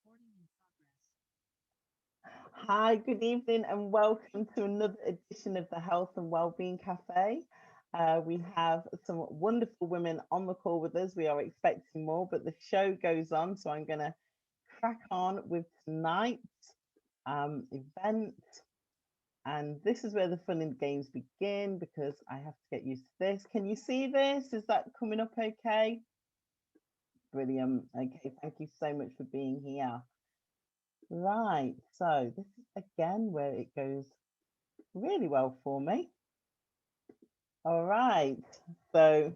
Recording in progress. Hi, good evening, and welcome to another edition of the Health and Wellbeing Café. We have some wonderful women on the call with us. We are expecting more, but the show goes on, so I'm going to crack on with tonight's event. And this is where the fun and games begin because I have to get used to this. Can you see this? Is that coming up okay? Brilliant. Okay, thank you so much for being here. Right, so this is again where it goes really well for me. All right, so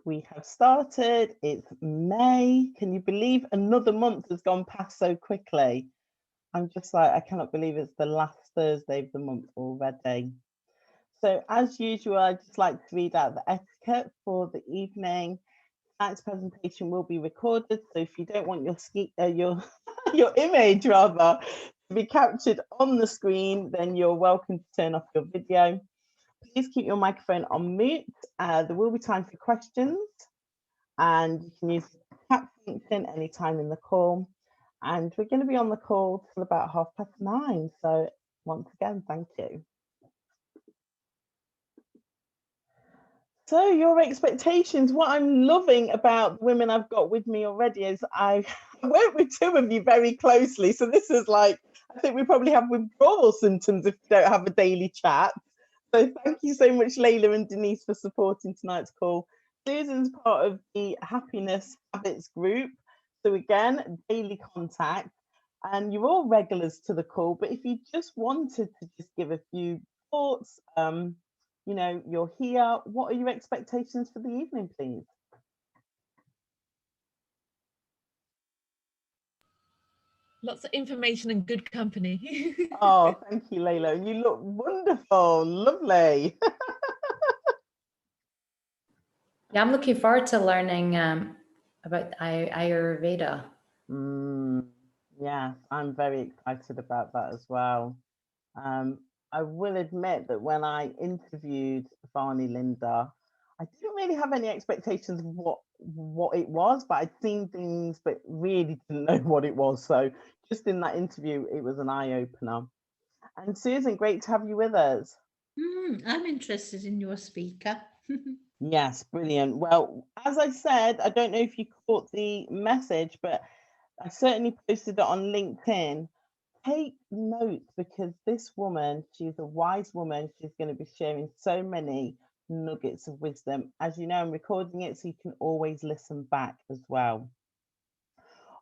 we have started. It's May. Can you believe another month has gone past so quickly? I'm just like, I cannot believe it's the last Thursday of the month already. So as usual, I'd just like to read out the etiquette for the evening. Tonight's presentation will be recorded, so if you don't want your your image rather to be captured on the screen, then you're welcome to turn off your video. Please keep your microphone on mute. There will be time for questions, and you can use the chat function anytime in the call. And we're going to be on the call till about 9:30. So once again, thank you. So your expectations, what I'm loving about the women I've got with me already is I work with two of you very closely. So this is like, I think we probably have withdrawal symptoms if we don't have a daily chat. So thank you so much, Layla and Denise, for supporting tonight's call. Susan's part of the Happiness Habits group. So again, daily contact. And you're all regulars to the call, but if you just wanted to just give a few thoughts, you're here. What are your expectations for the evening, please? Lots of information and good company. Oh, thank you, Layla. You look wonderful, lovely. Yeah, I'm looking forward to learning about Ayurveda. Mm, yes, I'm very excited about that as well. Um, I will admit that when I interviewed Vani Linda, I didn't really have any expectations of what it was, but I'd seen things, but really didn't know what it was. So just in that interview, it was an eye opener. And Susan, great to have you with us. I'm interested in your speaker. Yes, brilliant. Well, as I said, I don't know if you caught the message, but I certainly posted it on LinkedIn. Take notes because this woman, she's a wise woman. She's going to be sharing so many nuggets of wisdom. As you know, I'm recording it so you can always listen back as well.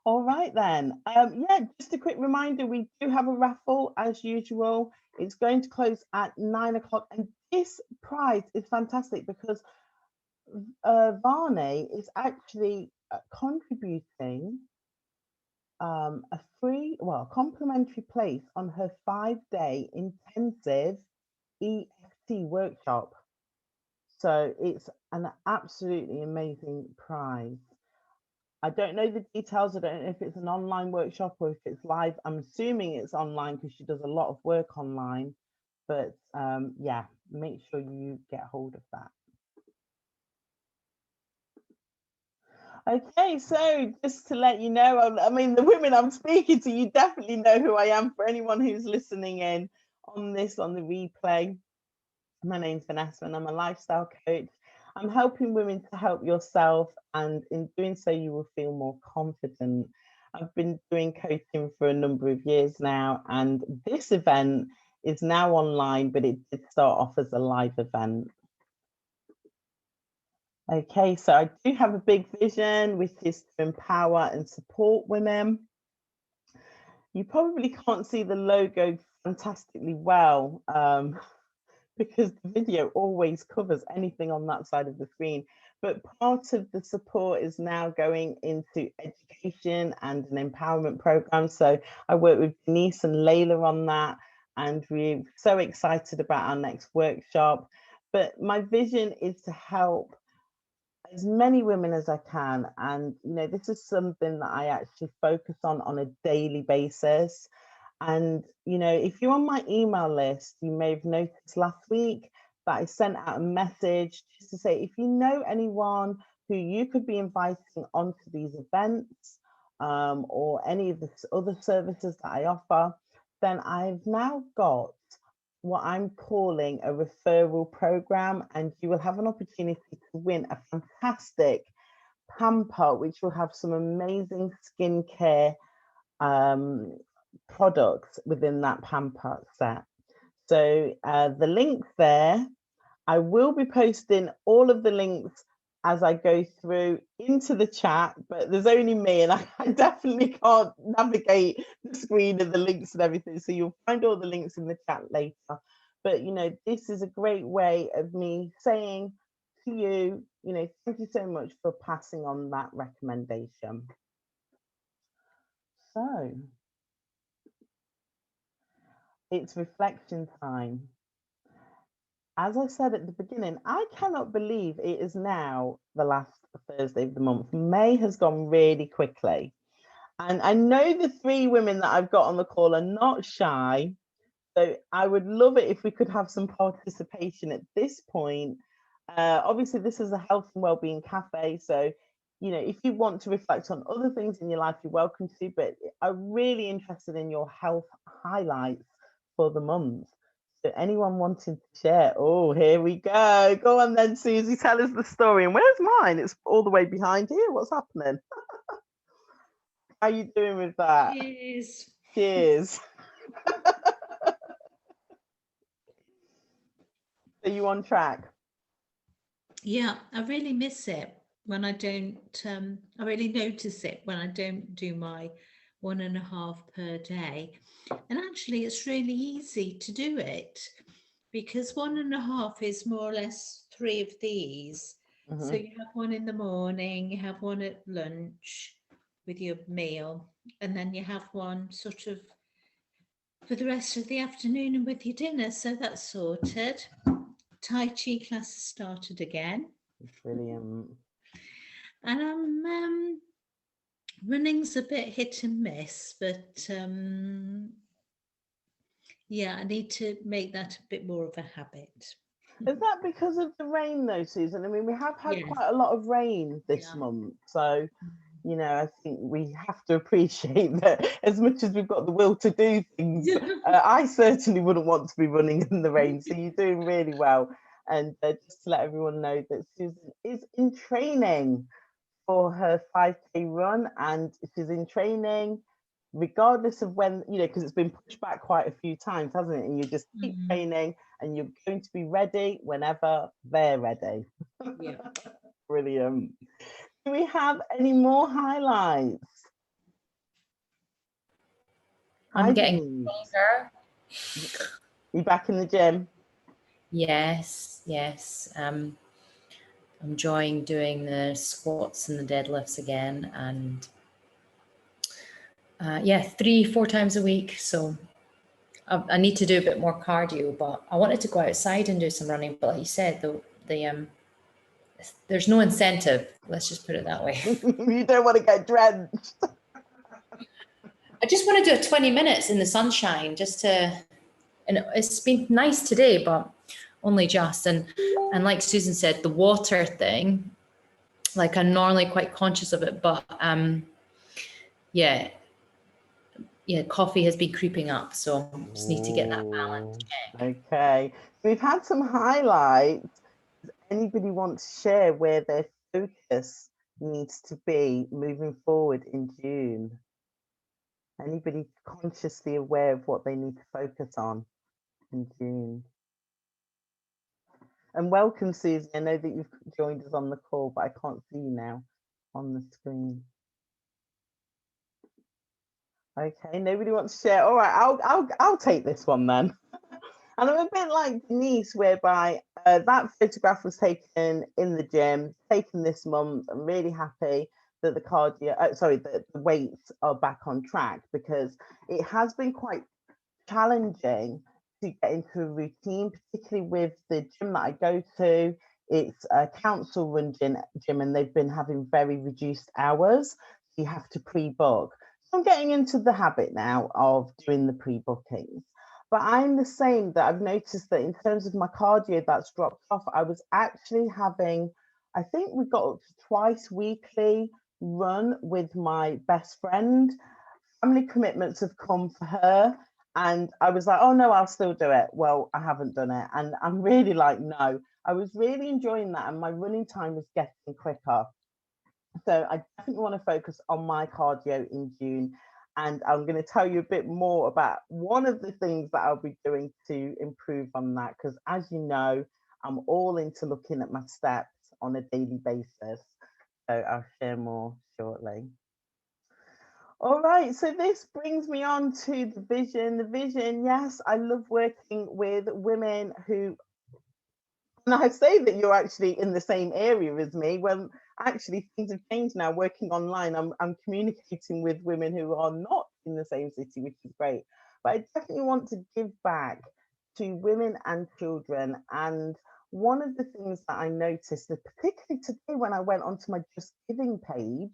All right, then. Yeah, just a quick reminder, we do have a raffle as usual. It's going to close at 9 o'clock. And this prize is fantastic because Varney is actually contributing a free, well, complimentary place on her 5-day intensive EFT workshop. So it's an absolutely amazing prize. I don't know the details. I don't know if it's an online workshop or if it's live. I'm assuming it's online because she does a lot of work online. But yeah, make sure you get hold of that. Okay, so just to let you know, I mean, the women I'm speaking to, you definitely know who I am. For anyone who's listening in on the replay, my name's Vanessa and I'm a lifestyle coach. I'm helping women to help yourself, and in doing so, you will feel more confident. I've been doing coaching for a number of years now, and this event is now online, but it did start off as a live event. Okay, so I do have a big vision, which is to empower and support women. You probably can't see the logo fantastically well because the video always covers anything on that side of the screen. But part of the support is now going into education and an empowerment program. So I work with Denise and Layla on that, and we're so excited about our next workshop. But my vision is to help as many women as I can. And, this is something that I actually focus on a daily basis. And, if you're on my email list, you may have noticed last week that I sent out a message just to say, if you know anyone who you could be inviting onto these events, or any of the other services that I offer, then I've now got what I'm calling a referral program, and you will have an opportunity to win a fantastic pamper, which will have some amazing skincare products within that pamper set. So the link there, I will be posting all of the links as I go through into the chat, but there's only me, and I definitely can't navigate the screen and the links and everything. So you'll find all the links in the chat later. But, you know, this is a great way of me saying to you, you know, thank you so much for passing on that recommendation. So it's reflection time. As I said at the beginning, I cannot believe it is now the last Thursday of the month. May has gone really quickly. And I know the 3 women that I've got on the call are not shy. So I would love it if we could have some participation at this point. Obviously, this is a Health and Wellbeing Cafe. So, you know, if you want to reflect on other things in your life, you're welcome to. But I'm really interested in your health highlights for the month. So anyone wanting to share? Oh, here we go. Go on then, Susie. Tell us the story. And where's mine? It's all the way behind here. What's happening? How are you doing with that? Cheers. Cheers. Are you on track? Yeah, I really miss it when I don't, I really notice it when I don't do my 1.5 per day. And actually, it's really easy to do it because 1.5 is more or less 3 of these. So you have one in the morning, you have one at lunch with your meal, and then you have one sort of for the rest of the afternoon and with your dinner. So that's sorted. Tai Chi class has started again. Brilliant. And I'm running's a bit hit and miss, but yeah, I need to make that a bit more of a habit. Is that because of the rain though, Susan? I mean, we have had Yeah. quite a lot of rain this month. So, you know, I think we have to appreciate that as much as we've got the will to do things, I certainly wouldn't want to be running in the rain. So you're doing really well. And just to let everyone know that Susan is in training for her 5K run, and she's in training regardless of when, you know, because it's been pushed back quite a few times, hasn't it? And you just keep training and you're going to be ready whenever they're ready. Yeah. Brilliant. Do we have any more highlights? I'm getting stronger. You back in the gym? Yes, yes. I'm enjoying doing the squats and the deadlifts again, and yeah, 3-4 times a week. So I need to do a bit more cardio, but I wanted to go outside and do some running. But like you said, there's no incentive. Let's just put it that way. You don't want to get drenched. I just want to do 20 minutes in the sunshine, and it's been nice today, but only just. And like Susan said, the water thing, like I'm normally quite conscious of it, but yeah, coffee has been creeping up, so just need to get that balance check. Okay, we've had some highlights. Does anybody want to share where their focus needs to be moving forward in June? Anybody consciously aware of what they need to focus on in June? And welcome, Susie. I know that you've joined us on the call, but I can't see you now on the screen. Okay, nobody wants to share. All right, I'll take this one then. And I'm a bit like Denise, whereby that photograph was taken in the gym, taken this month. I'm really happy that the weights are back on track, because it has been quite challenging to get into a routine, particularly with the gym that I go to. It's a council run gym, and they've been having very reduced hours. So you have to pre-book. So I'm getting into the habit now of doing the pre-bookings. But I'm the same, that I've noticed that in terms of my cardio, that's dropped off. I was actually having, I think we got up to twice weekly run with my best friend. Family commitments have come for her, and I was like, oh no, I'll still do it. Well, I haven't done it, and I'm really like, no. I was really enjoying that, and my running time was getting quicker. So I definitely want to focus on my cardio in June. And I'm going to tell you a bit more about one of the things that I'll be doing to improve on that. Because as you know, I'm all into looking at my steps on a daily basis. So I'll share more shortly. All right, so this brings me on to the vision. The vision, yes, I love working with women who, and I say that you're actually in the same area as me. Well, actually, things have changed now. Working online, I'm communicating with women who are not in the same city, which is great. But I definitely want to give back to women and children. And one of the things that I noticed, that particularly today when I went onto my Just Giving page,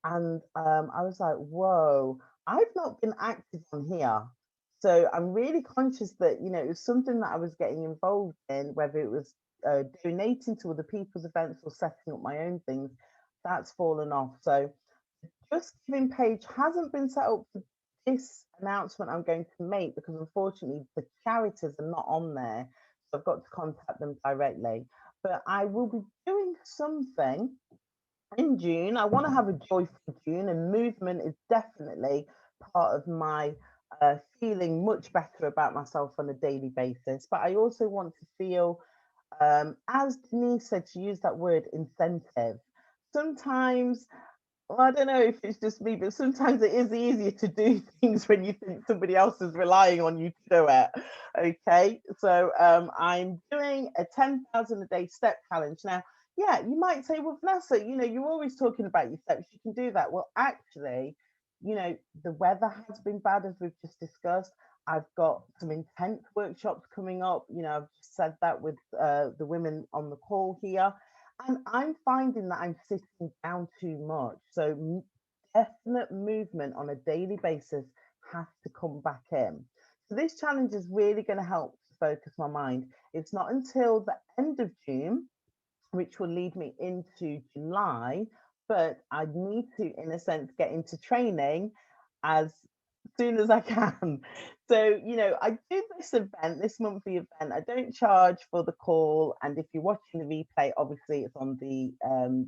and I was like, whoa, I've not been active on here. So I'm really conscious that, you know, it was something that I was getting involved in, whether it was donating to other people's events or setting up my own things, that's fallen off. So Just Giving page hasn't been set up for this announcement I'm going to make, because unfortunately the charities are not on there. So I've got to contact them directly. But I will be doing something in June. I want to have a joyful June, and movement is definitely part of my feeling much better about myself on a daily basis. But I also want to feel, as Denise said, she used that word incentive. Sometimes, well, I don't know if it's just me, but sometimes it is easier to do things when you think somebody else is relying on you to do it. Okay, so I'm doing a 10,000 a day step challenge. Now, yeah, you might say, well, Vanessa, you know, you're always talking about your steps, you can do that. Well, actually, you know, the weather has been bad, as we've just discussed. I've got some intense workshops coming up. You know, I've just said that with the women on the call here. And I'm finding that I'm sitting down too much. So definite movement on a daily basis has to come back in. So this challenge is really going to help to focus my mind. It's not until the end of June, which will lead me into July, but I need to, in a sense, get into training as soon as I can. So, you know, I do this event, this monthly event. I don't charge for the call. And if you're watching the replay, obviously it's on the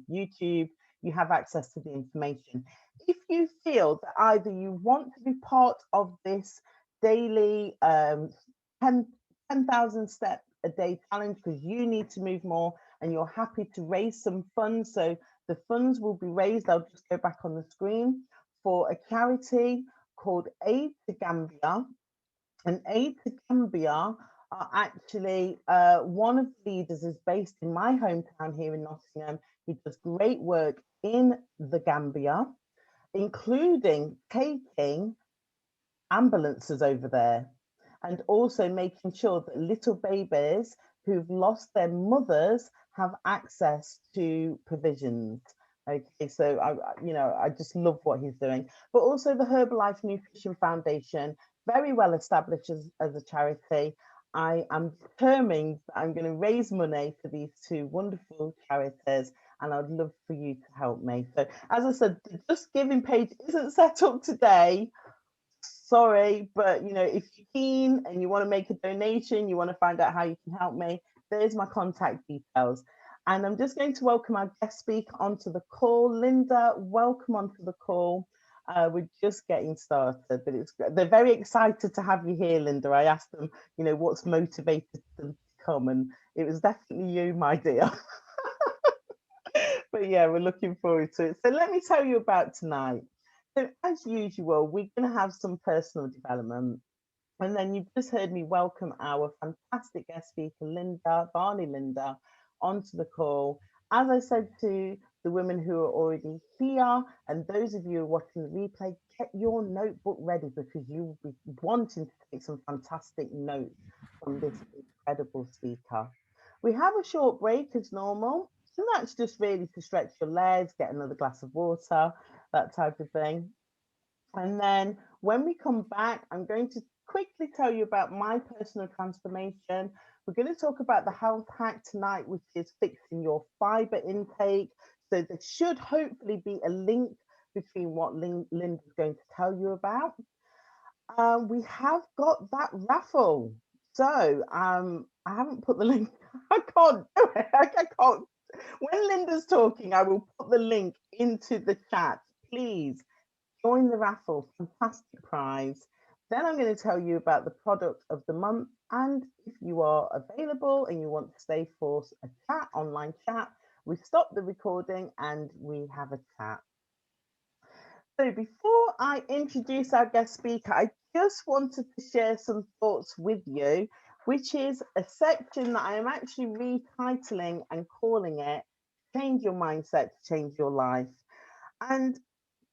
YouTube, you have access to the information. If you feel that either you want to be part of this daily 10,000 step a day challenge because you need to move more and you're happy to raise some funds, so the funds will be raised, I'll just go back on the screen, for a charity called Aid to Gambia. And Aid to Gambia are actually, one of the leaders is based in my hometown here in Nottingham. He does great work in the Gambia, including taking ambulances over there and also making sure that little babies who've lost their mothers have access to provisions. Okay, so I just love what he's doing. But also the Herbalife Nutrition Foundation, very well established as a charity. I am determined that I'm going to raise money for these two wonderful charities, and I'd love for you to help me. So as I said, the Just Giving page isn't set up today. Sorry, but you know, if you're keen and you want to make a donation, you want to find out how you can help me, there's my contact details. And I'm just going to welcome our guest speaker onto the call. Linda, welcome onto the call. We're just getting started, but they're very excited to have you here, Linda. I asked them, you know, what's motivated them to come, and it was definitely you, my dear. But yeah, we're looking forward to it. So let me tell you about tonight. So as usual, we're going to have some personal development. And then you've just heard me welcome our fantastic guest speaker, Vani Linda, onto the call. As I said to the women who are already here, and those of you who are watching the replay, get your notebook ready because you will be wanting to take some fantastic notes from this incredible speaker. We have a short break as normal. So that's just really to stretch your legs, get another glass of water, that type of thing. And then when we come back, I'm going to quickly tell you about my personal transformation. We're going to talk about the health hack tonight, which is fixing your fiber intake. So there should hopefully be a link between what Linda's going to tell you about. We have got that raffle. So I haven't put the link. I can't do it. I can't. When Linda's talking, I will put the link into the chat. Please join the raffle. Fantastic prize. Then I'm going to tell you about the product of the month. And if you are available and you want to stay for a chat, online chat, we stop the recording and we have a chat. So before I introduce our guest speaker, I just wanted to share some thoughts with you, which is a section that I am actually retitling and calling it Change Your Mindset to Change Your Life. And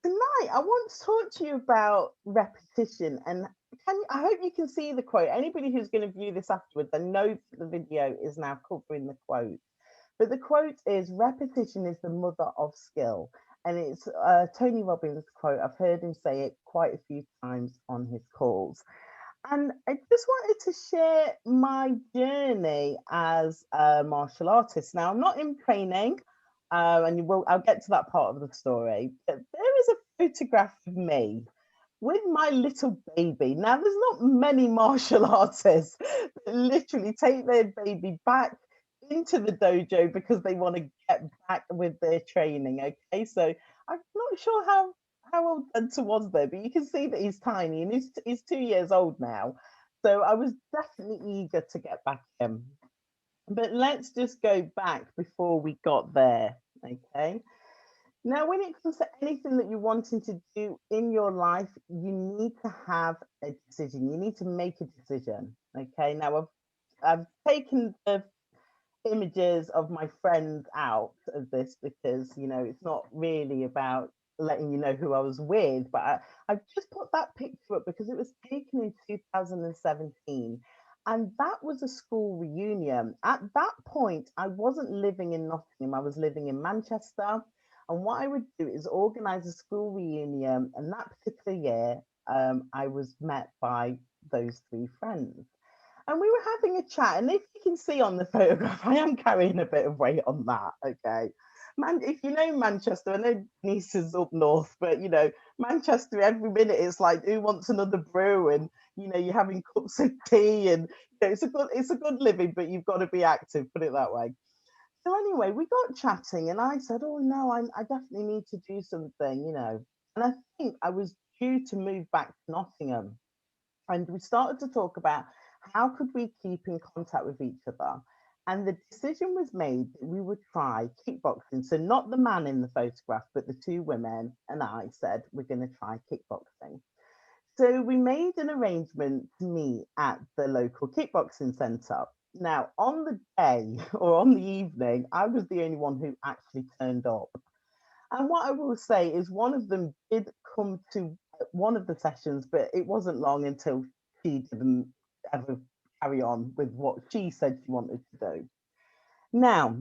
tonight I want to talk to you about repetition. And I hope you can see the quote. Anybody who's going to view this afterwards, I know that the video is now covering the quote. But the quote is, repetition is the mother of skill. And it's Tony Robbins' quote. I've heard him say it quite a few times on his calls. And I just wanted to share my journey as a martial artist. Now, I'm not in training, and I'll get to that part of the story. But there is a photograph of me with my little baby. Now, there's not many martial artists that literally take their baby back into the dojo because they want to get back with their training. Okay, so I'm not sure how old Santa was there, but you can see that he's tiny and he's 2 years old now. So I was definitely eager to get back in. But let's just go back before we got there. Okay. Now, when it comes to anything that you're wanting to do in your life, you need to have a decision. You need to make a decision. Okay. Now, I've taken the images of my friends out of this because, you know, it's not really about letting you know who I was with, but I just put that picture up because it was taken in 2017. And that was a school reunion. At that point, I wasn't living in Nottingham, I was living in Manchester. And what I would do is organize a school reunion. And that particular year, I was met by those three friends. And we were having a chat. And if you can see on the photograph, I am carrying a bit of weight on that. Okay. If you know Manchester, I know Nice is up north, but, you know, Manchester, every minute it's like, who wants another brew? And, you know, you're having cups of tea and, you know, it's a good living, but you've got to be active, put it that way. So anyway, we got chatting and I said, oh no, I definitely need to do something, you know. And I think I was due to move back to Nottingham. And we started to talk about how could we keep in contact with each other. And the decision was made that we would try kickboxing. So not the man in the photograph, but the two women and I said, we're going to try kickboxing. So we made an arrangement to meet at the local kickboxing centre. Now, on the day or on the evening, I was the only one who actually turned up. And what I will say is one of them did come to one of the sessions, but it wasn't long until she didn't ever carry on with what she said she wanted to do. Now,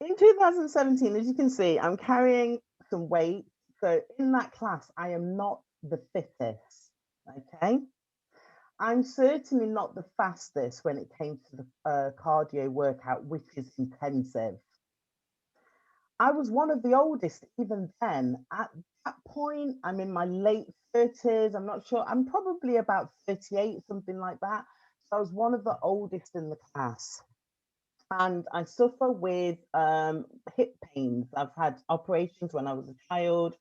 in 2017, as you can see, I'm carrying some weight. So in that class, I am not the fittest, okay? I'm certainly not the fastest when it came to the cardio workout, which is intensive. I was one of the oldest even then. At that point, I'm in my late 30s. I'm not sure. I'm probably about 38, something like that. So I was one of the oldest in the class. And I suffer with hip pains. I've had operations when I was a child.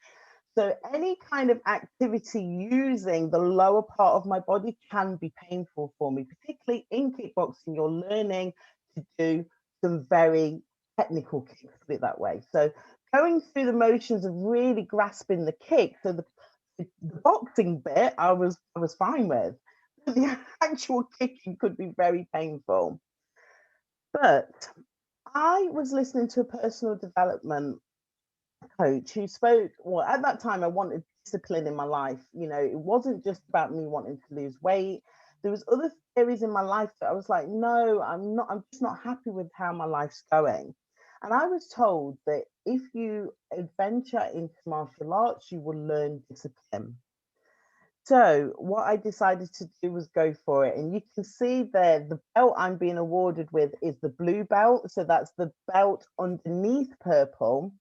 So any kind of activity using the lower part of my body can be painful for me, particularly in kickboxing. You're learning to do some very technical kicks, put it that way. So going through the motions of really grasping the kick. So the boxing bit, I was fine with. But the actual kicking could be very painful. But I was listening to a personal development coach who spoke, well, at that time I wanted discipline in my life. You know, it wasn't just about me wanting to lose weight. There was other areas in my life that I was like, no, I'm just not happy with how my life's going. And I was told that if you adventure into martial arts, you will learn discipline. So what I decided to do was go for it. And you can see there, the belt I'm being awarded with is the blue belt. So that's the belt underneath purple.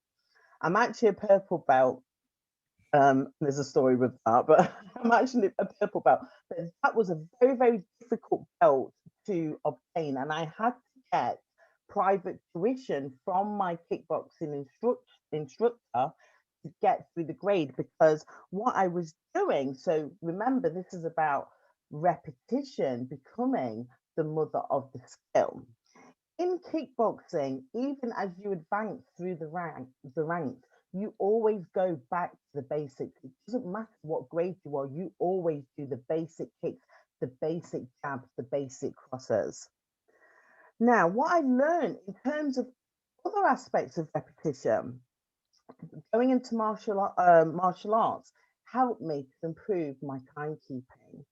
I'm actually a purple belt. There's a story with that, but I'm actually a purple belt. But that was a very, very difficult belt to obtain, and I had to get private tuition from my kickboxing instructor to get through the grade, because what I was doing, so remember, this is about repetition becoming the mother of the skill. In kickboxing, even as you advance through the ranks, you always go back to the basics. It doesn't matter what grade you are, you always do the basic kicks, the basic jabs, the basic crosses. Now, what I learned in terms of other aspects of repetition, going into martial arts helped me to improve my timekeeping,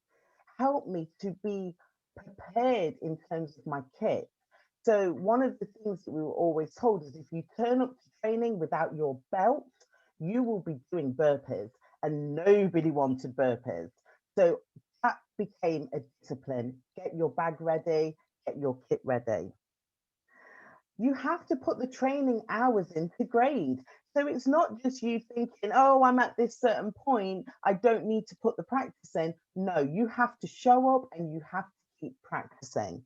helped me to be prepared in terms of my kit. So one of the things that we were always told is if you turn up to training without your belt, you will be doing burpees, and nobody wanted burpees. So that became a discipline. Get your bag ready, get your kit ready. You have to put the training hours into grade. So it's not just you thinking, oh, I'm at this certain point, I don't need to put the practice in. No, you have to show up and you have to keep practicing.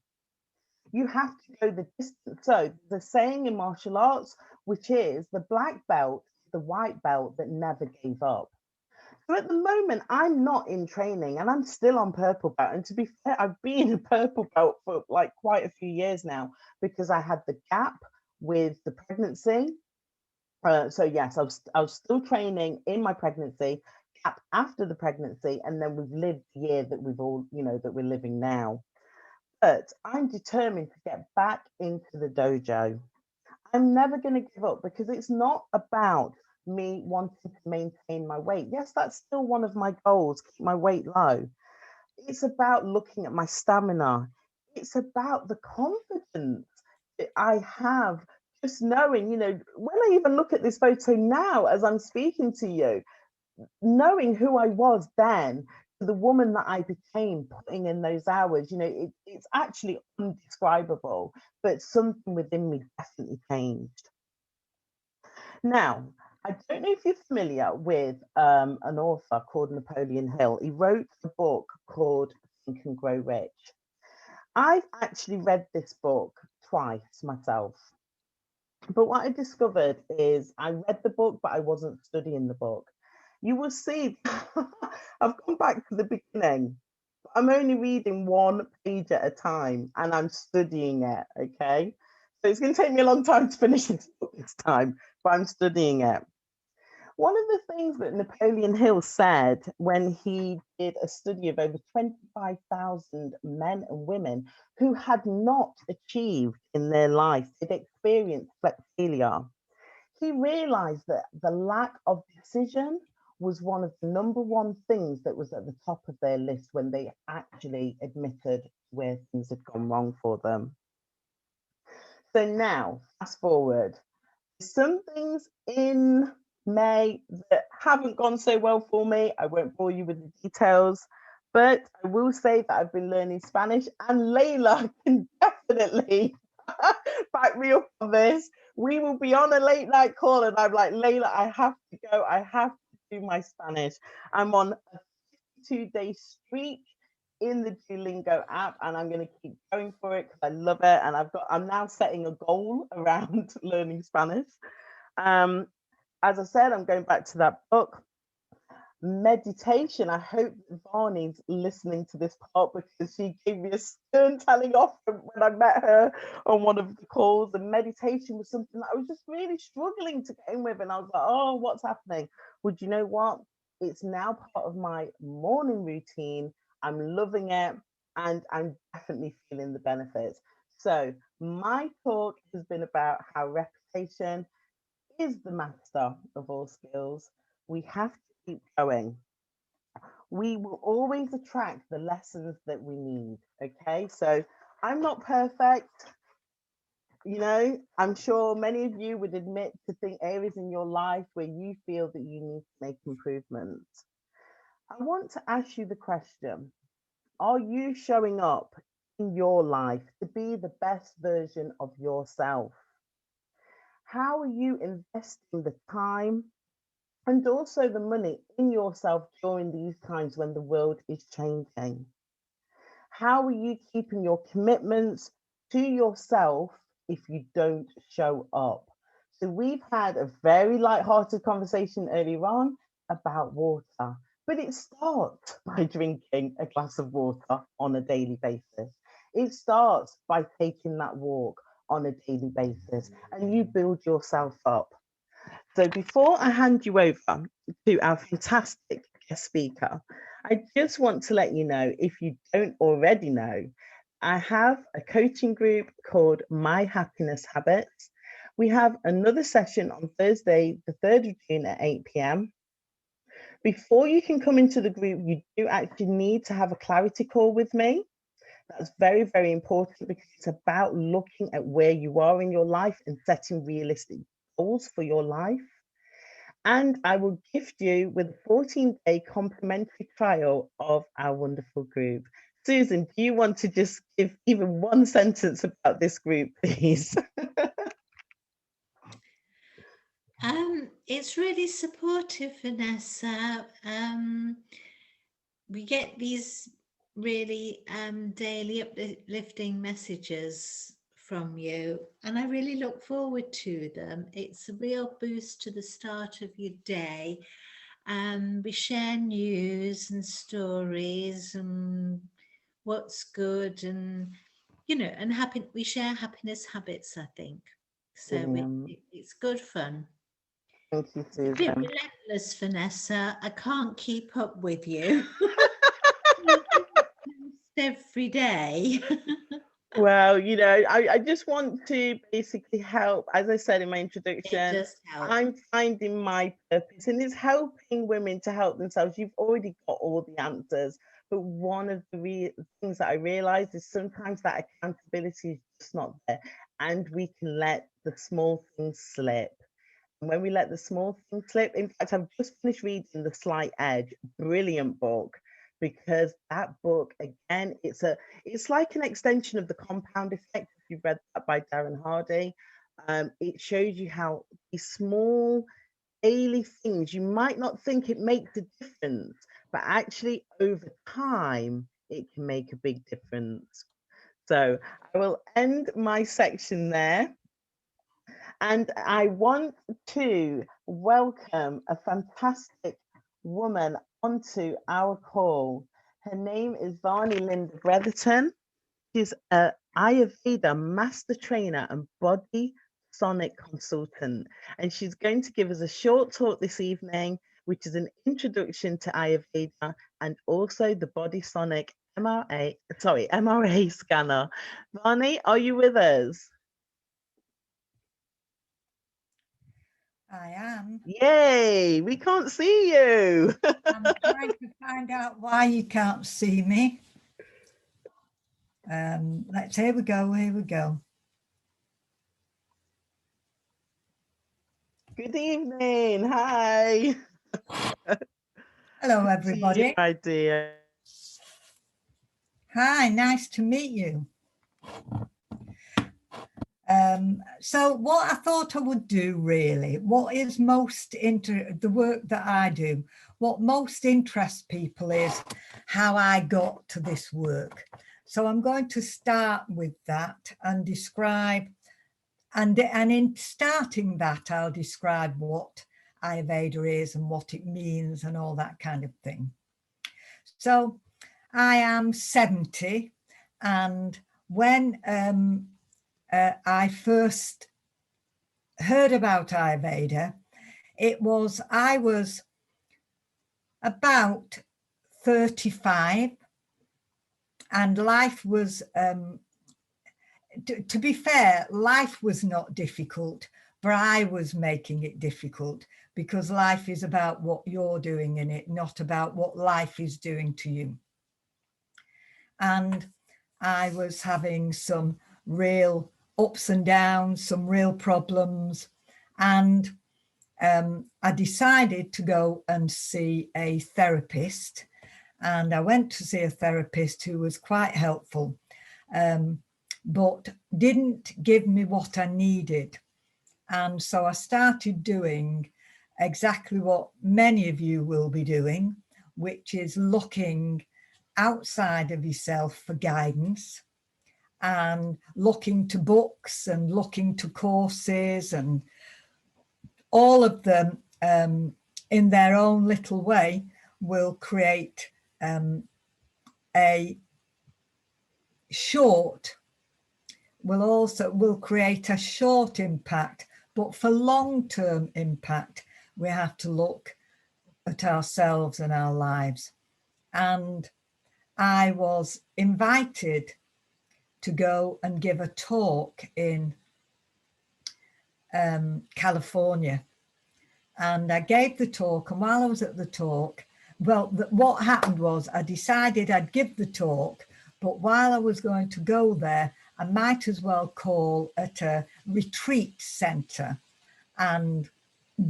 You have to go the distance. So the saying in martial arts, which is the black belt, the white belt that never gave up. So at the moment, I'm not in training and I'm still on purple belt. And to be fair, I've been a purple belt for like quite a few years now, because I had the gap with the pregnancy. So yes, I was still training in my pregnancy, gap after the pregnancy, and then we've lived the year that we've all, that we're living now. But I'm determined to get back into the dojo. I'm never going to give up, because it's not about me wanting to maintain my weight. Yes, that's still one of my goals, keep my weight low. It's about looking at my stamina. It's about the confidence that I have, just knowing, when I even look at this photo now as I'm speaking to you, knowing who I was then to the woman that I became, putting in those hours, it's actually undescribable, but something within me definitely changed. Now, I don't know if you're familiar with an author called Napoleon Hill. He wrote a book called Think and Grow Rich. I've actually read this book twice myself. But what I discovered is I read the book, but I wasn't studying the book. You will see, I've gone back to the beginning. I'm only reading one page at a time and I'm studying it, okay? So it's going to take me a long time to finish this book this time, but I'm studying it. One of the things that Napoleon Hill said when he did a study of over 25,000 men and women who had not achieved in their life, they'd experienced failure, he realized that the lack of decision was one of the number one things that was at the top of their list when they actually admitted where things had gone wrong for them. So now, fast forward, some things in May that haven't gone so well for me. I won't bore you with the details, but I will say that I've been learning Spanish, and Layla can definitely back me up on this. We will be on a late night call and I'm like, Layla, I have to go. I have to do my Spanish. I'm on a 52-day streak in the Duolingo app, and I'm going to keep going for it because I love it. And I'm now setting a goal around learning Spanish. As I said, I'm going back to that book. Meditation. I hope Vani's listening to this part, because she gave me a stern telling off when I met her on one of the calls. And meditation was something that I was just really struggling to get in with. And I was like, oh, what's happening? Well, do you know what? It's now part of my morning routine. I'm loving it, and I'm definitely feeling the benefits. So my talk has been about how repetition is the master of all skills. We have to keep going. We will always attract the lessons that we need. Okay, so I'm not perfect. I'm sure many of you would admit to think areas in your life where you feel that you need to make improvements. I want to ask you the question: are you showing up in your life to be the best version of yourself? How are you investing the time and also the money in yourself during these times when the world is changing? How are you keeping your commitments to yourself if you don't show up? So we've had a very light-hearted conversation earlier on about water, but it starts by drinking a glass of water on a daily basis. It starts by taking that walk on a daily basis, and you build yourself up. So before I hand you over to our fantastic guest speaker, I just want to let you know, if you don't already know, I have a coaching group called My Happiness Habits. We have another session on Thursday, the 3rd of June at 8 p.m. Before you can come into the group, you do actually need to have a clarity call with me. That's very, very important because it's about looking at where you are in your life and setting realistic goals for your life. And I will gift you with a 14-day complimentary trial of our wonderful group. Susan, do you want to just give even one sentence about this group, please? It's really supportive, Vanessa. We get these really daily uplifting messages from you, and I really look forward to them. It's a real boost to the start of your day. We share news and stories and what's good, and and we share happiness habits, I think. So it's good fun. Thank you, You're a bit Susan. relentless, Vanessa. I can't keep up with you. Every day. Well, I just want to basically help. As I said in my introduction, Just help. I'm finding my purpose, and it's helping women to help themselves. You've already got all the answers, but one of the things that I realized is sometimes that accountability is just not there, and we can let the small things slip. And when we let the small things slip, in fact, I've just finished reading The Slight Edge, brilliant book, because that book, again, it's like an extension of The Compound Effect. If you've read that by Darren Hardy, it shows you how these small daily things, you might not think it makes a difference, but actually over time, it can make a big difference. So I will end my section there. And I want to welcome a fantastic woman onto our call. Her name is Vani Linda Bretherton. She's an Ayurveda master trainer and Bodysonic consultant. And she's going to give us a short talk this evening, which is an introduction to Ayurveda and also the Bodysonic MRA scanner. Vani, are you with us? I am. Yay, we can't see you. I'm trying to find out why you can't see me. Here we go. Good evening. Hi. Hello, everybody. Hi, dear. Hi, nice to meet you. So what I thought I would do really, what is most into the work that I do, what most interests people is how I got to this work. So I'm going to start with that and describe, and in starting that, I'll describe what Ayurveda is and what it means and all that kind of thing. So I am 70, and when I first heard about Ayurveda, I was about 35, and life was, to be fair, life was not difficult, but I was making it difficult, because life is about what you're doing in it, not about what life is doing to you. And I was having some real ups and downs, some real problems. And I decided to go and see a therapist. And I went to see a therapist who was quite helpful, but didn't give me what I needed. And so I started doing exactly what many of you will be doing, which is looking outside of yourself for guidance and looking to books and looking to courses, and all of them in their own little way will create a short, will create a short impact, but for long-term impact, we have to look at ourselves and our lives. And I was invited to go and give a talk in California. And I gave the talk, and while I was at the talk, well, what happened was I decided I'd give the talk, but while I was going to go there, I might as well call at a retreat centre and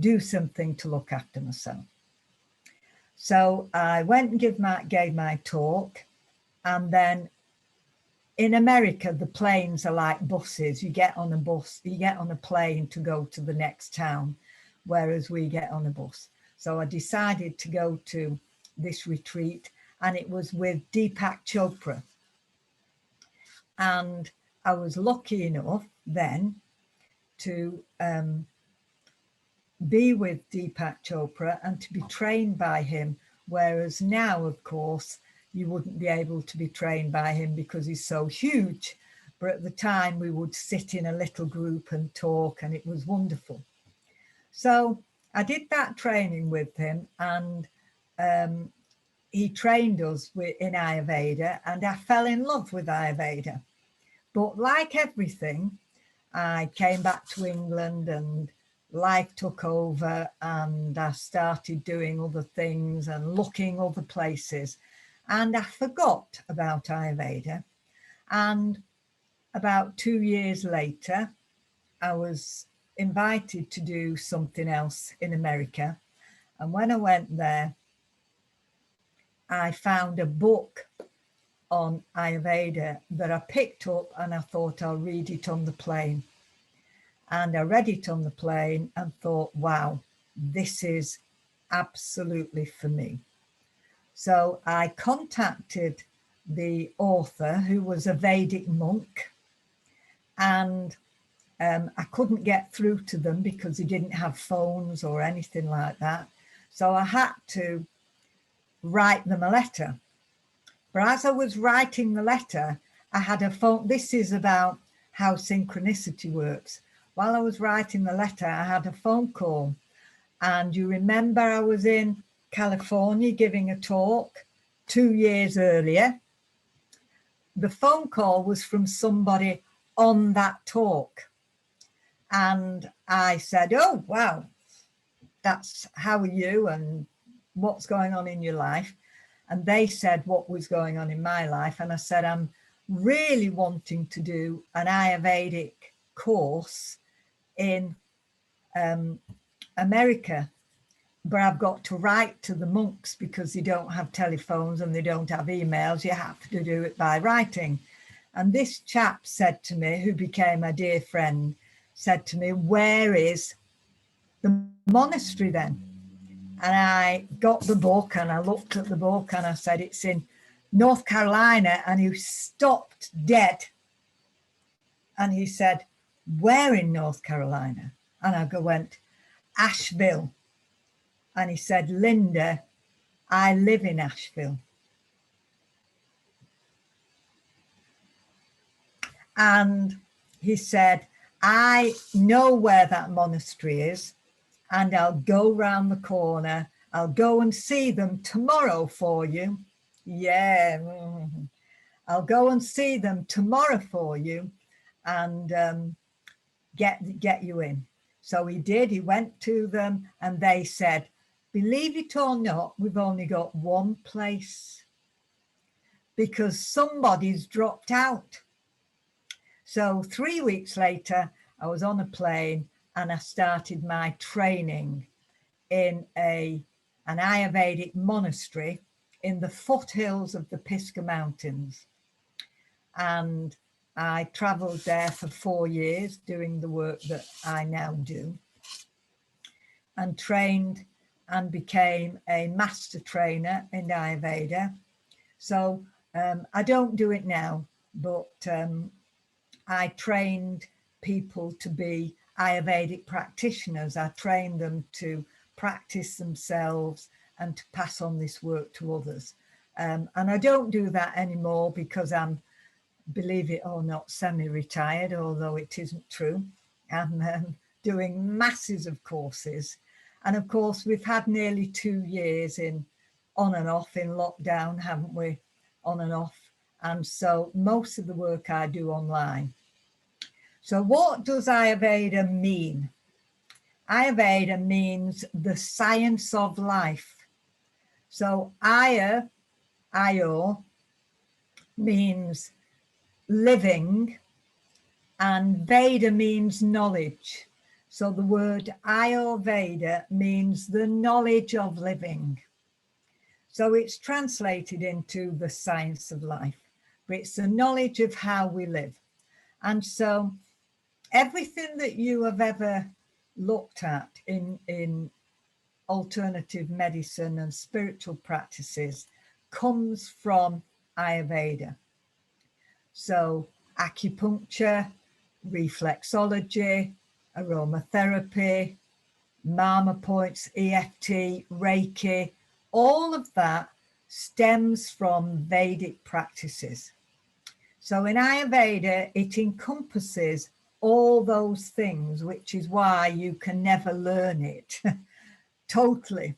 do something to look after myself. So I went and gave my talk, and then in America, the planes are like buses. You get on a bus, you get on a plane to go to the next town, whereas we get on a bus. So I decided to go to this retreat, and it was with Deepak Chopra. And I was lucky enough then to be with Deepak Chopra and to be trained by him, whereas now, of course, you wouldn't be able to be trained by him because he's so huge. But at the time, we would sit in a little group and talk, and it was wonderful. So I did that training with him, and he trained us in Ayurveda, and I fell in love with Ayurveda. But like everything, I came back to England and life took over, and I started doing other things and looking other places. And I forgot about Ayurveda. And about 2 years later, I was invited to do something else in America. And when I went there, I found a book on Ayurveda that I picked up, and I thought I'll read it on the plane. And I read it on the plane and thought, wow, this is absolutely for me. So I contacted the author, who was a Vedic monk, and I couldn't get through to them because he didn't have phones or anything like that. So I had to write them a letter. But as I was writing the letter, I had a phone. This is about how synchronicity works. While I was writing the letter, I had a phone call. And you remember I was in California giving a talk 2 years earlier. The phone call was from somebody on that talk. And I said, oh, wow, that's how are you and what's going on in your life? And they said what was going on in my life. And I said, I'm really wanting to do an Ayurvedic course in America, but I've got to write to the monks because they don't have telephones and they don't have emails. You have to do it by writing. And this chap said to me, who became a dear friend, said to me, where is the monastery then? And I got the book and I looked at the book and I said, it's in North Carolina. And he stopped dead. And he said, where in North Carolina? And I went, Asheville. And he said, Linda, I live in Asheville. And he said, I know where that monastery is, and I'll go round the corner. I'll go and see them tomorrow for you. Yeah, I'll go and see them tomorrow for you and get you in. So he did. He went to them and they said, believe it or not, we've only got one place because somebody's dropped out. So 3 weeks later, I was on a plane and I started my training in an Ayurvedic monastery in the foothills of the Pisgah Mountains. And I travelled there for 4 years doing the work that I now do, and trained and became a master trainer in Ayurveda. So I don't do it now, but I trained people to be Ayurvedic practitioners. I trained them to practice themselves and to pass on this work to others. And I don't do that anymore because I'm, believe it or not, semi-retired, although it isn't true. I'm doing masses of courses. And of course, we've had nearly 2 years in on and off in lockdown, haven't we? On and off. And so most of the work I do online. So what does Ayurveda mean? Ayurveda means the science of life. So Ayur means living, and Veda means knowledge. So the word Ayurveda means the knowledge of living. So it's translated into the science of life, but it's the knowledge of how we live. And so everything that you have ever looked at in alternative medicine and spiritual practices comes from Ayurveda. So acupuncture, reflexology, aromatherapy, Mama points, EFT, Reiki, all of that stems from Vedic practices. So in Ayurveda, it encompasses all those things, which is why you can never learn it totally,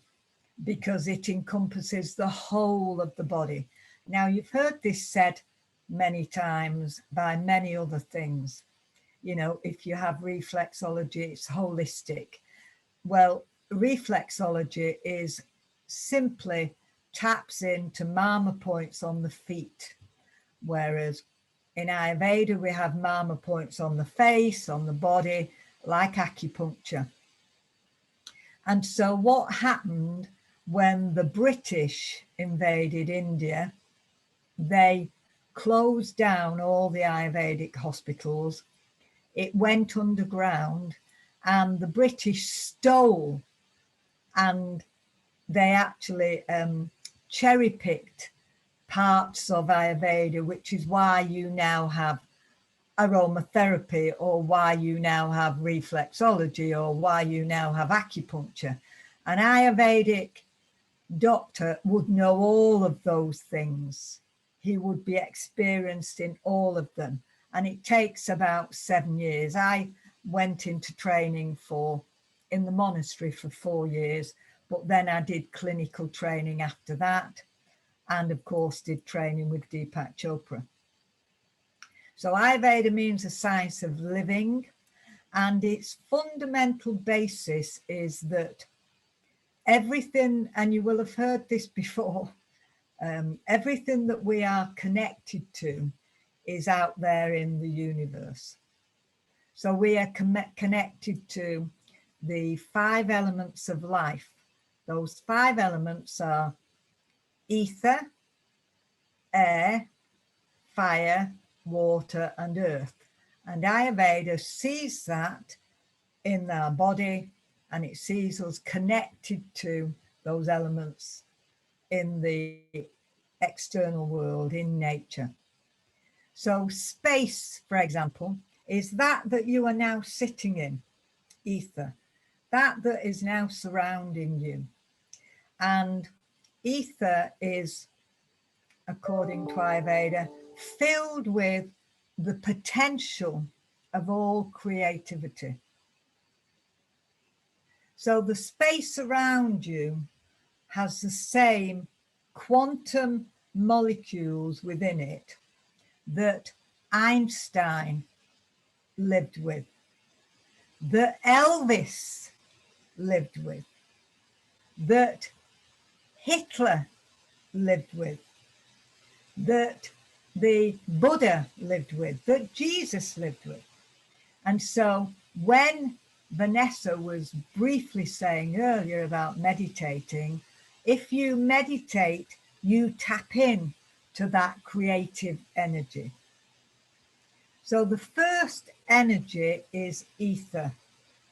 because it encompasses the whole of the body. Now, you've heard this said many times by many other things. You know, if you have reflexology, it's holistic. Well, reflexology is simply taps into Mama points on the feet, whereas in Ayurveda, we have Mama points on the face, on the body, like acupuncture. And so what happened when the British invaded India, they closed down all the Ayurvedic hospitals. It went underground, and the British stole, and they actually cherry-picked parts of Ayurveda, which is why you now have aromatherapy, or why you now have reflexology, or why you now have acupuncture. An Ayurvedic doctor would know all of those things. He would be experienced in all of them. And it takes about 7 years. I went into training in the monastery for 4 years, but then I did clinical training after that. And of course, did training with Deepak Chopra. So Ayurveda means a science of living, and its fundamental basis is that everything, and you will have heard this before, everything that we are connected to is out there in the universe. So we are connected to the 5 elements of life. Those 5 elements are ether, air, fire, water, and earth. And Ayurveda sees that in our body, and it sees us connected to those elements in the external world, in nature. So space, for example, is that you are now sitting in, ether, that is now surrounding you. And ether is, according to Ayurveda, filled with the potential of all creativity. So the space around you has the same quantum molecules within it that Einstein lived with, that Elvis lived with, that Hitler lived with, that the Buddha lived with, that Jesus lived with. And so when Vanessa was briefly saying earlier about meditating, if you meditate, you tap in to that creative energy. So the first energy is ether.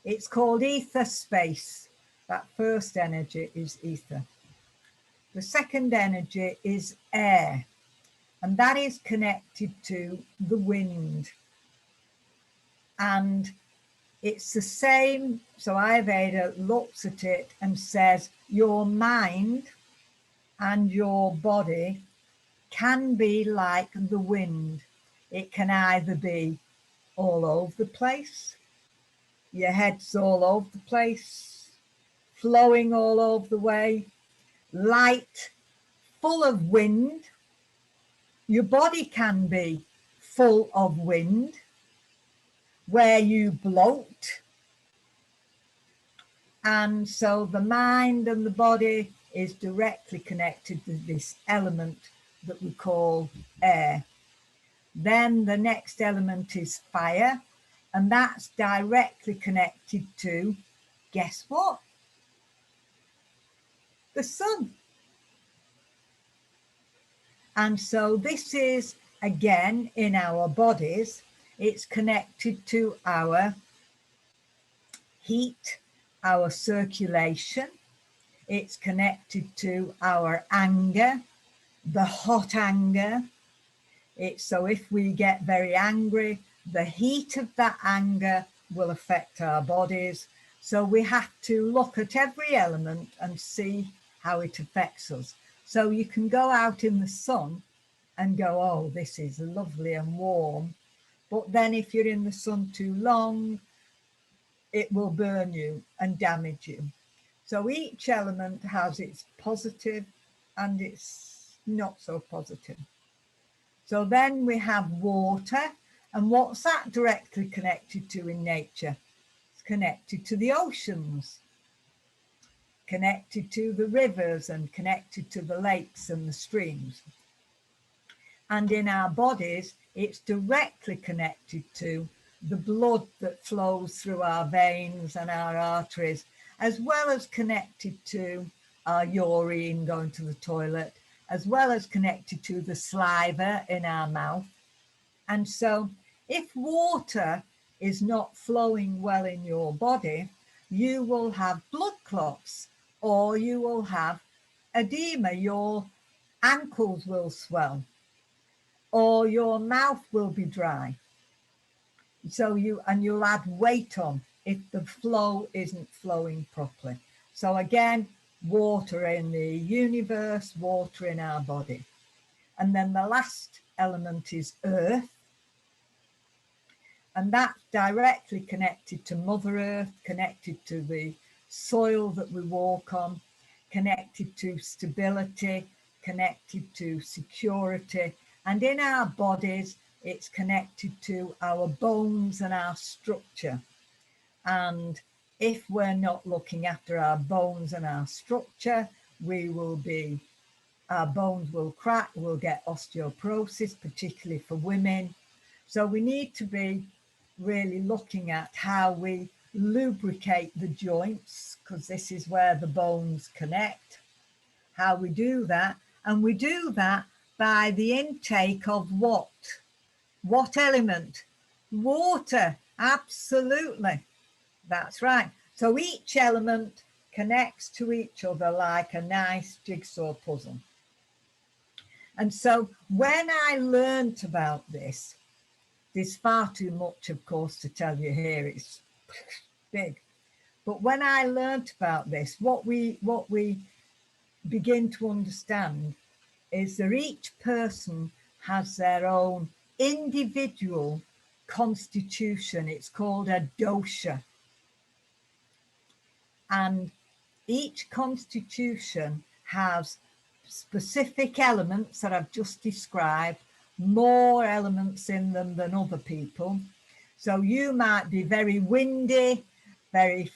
It's called ether space. That first energy is ether. The second energy is air, and that is connected to the wind. And it's the same. So Ayurveda looks at it and says your mind and your body can be like the wind. It can either be all over the place, your head's all over the place, flowing all over the way, light, full of wind. Your body can be full of wind, where you bloat. And so the mind and the body is directly connected to this element that we call air. Then the next element is fire, and that's directly connected to, guess what? The sun. And so this is, again, in our bodies, it's connected to our heat, our circulation. It's connected to our anger, the hot anger. It's so if we get very angry, the heat of that anger will affect our bodies. So we have to look at every element and see how it affects us. So you can go out in the sun and go, oh, this is lovely and warm. But then if you're in the sun too long, it will burn you and damage you. So each element has its positive and its not so positive. So then we have water, and what's that directly connected to in nature? It's connected to the oceans, connected to the rivers, and connected to the lakes and the streams. And in our bodies, it's directly connected to the blood that flows through our veins and our arteries, as well as connected to our urine going to the toilet, as well as connected to the saliva in our mouth. And so if water is not flowing well in your body, you will have blood clots, or you will have edema. Your ankles will swell, or your mouth will be dry. So you'll add weight on if the flow isn't flowing properly. So again, water in the universe, water in our body. And then the last element is earth. And that's directly connected to Mother Earth, connected to the soil that we walk on, connected to stability, connected to security. And in our bodies, it's connected to our bones and our structure. And if we're not looking after our bones and our structure, our bones will crack, we'll get osteoporosis, particularly for women. So we need to be really looking at how we lubricate the joints, because this is where the bones connect, how we do that. And we do that by the intake of what? What element? Water, absolutely. That's right. So each element connects to each other like a nice jigsaw puzzle. And so when I learnt about this, there's far too much, of course, to tell you here. It's big. But when I learnt about this, what we begin to understand is that each person has their own individual constitution. It's called a dosha. And each constitution has specific elements that I've just described, more elements in them than other people. So you might be very windy, very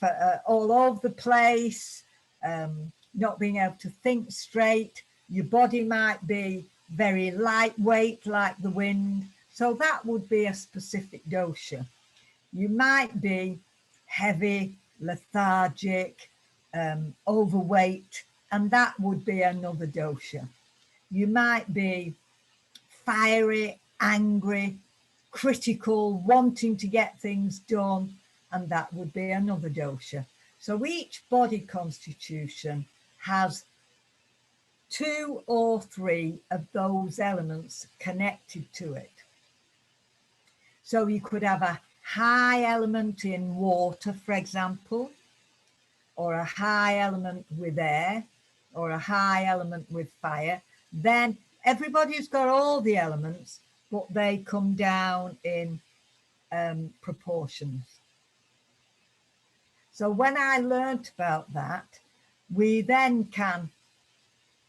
all over the place, not being able to think straight. Your body might be very lightweight like the wind. So that would be a specific dosha. You might be heavy, lethargic, overweight, and that would be another dosha. You might be fiery, angry, critical, wanting to get things done, and that would be another dosha. So each body constitution has 2 or 3 of those elements connected to it. So you could have a high element in water, for example, or a high element with air, or a high element with fire. Then everybody's got all the elements, but they come down in proportions. So when I learnt about that, we then can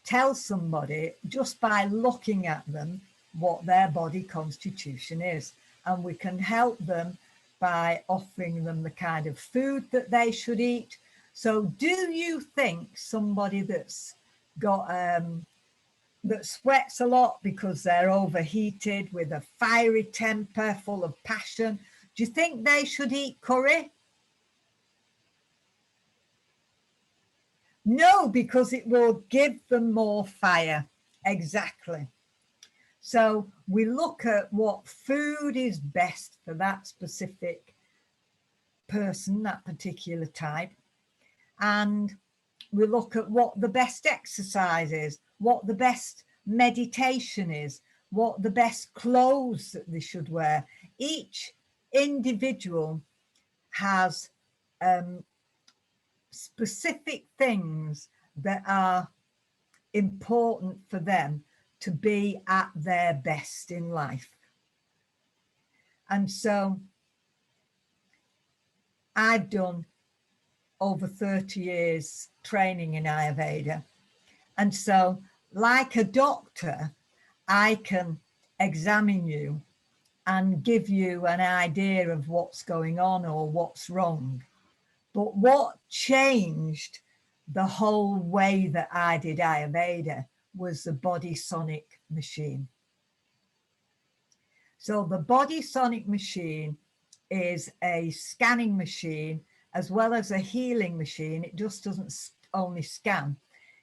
tell somebody just by looking at them what their body constitution is. And we can help them by offering them the kind of food that they should eat. So do you think somebody that's got that sweats a lot because they're overheated, with a fiery temper, full of passion, do you think they should eat curry? No, because it will give them more fire. Exactly. So we look at what food is best for that specific person, that particular type, and we look at what the best exercise is, what the best meditation is, what the best clothes that they should wear. Each individual has specific things that are important for them to be at their best in life. And so I've done over 30 years training in Ayurveda. And so like a doctor, I can examine you and give you an idea of what's going on or what's wrong. But what changed the whole way that I did Ayurveda was the Bodysonic machine. So the Bodysonic machine is a scanning machine as well as a healing machine. It just doesn't only scan.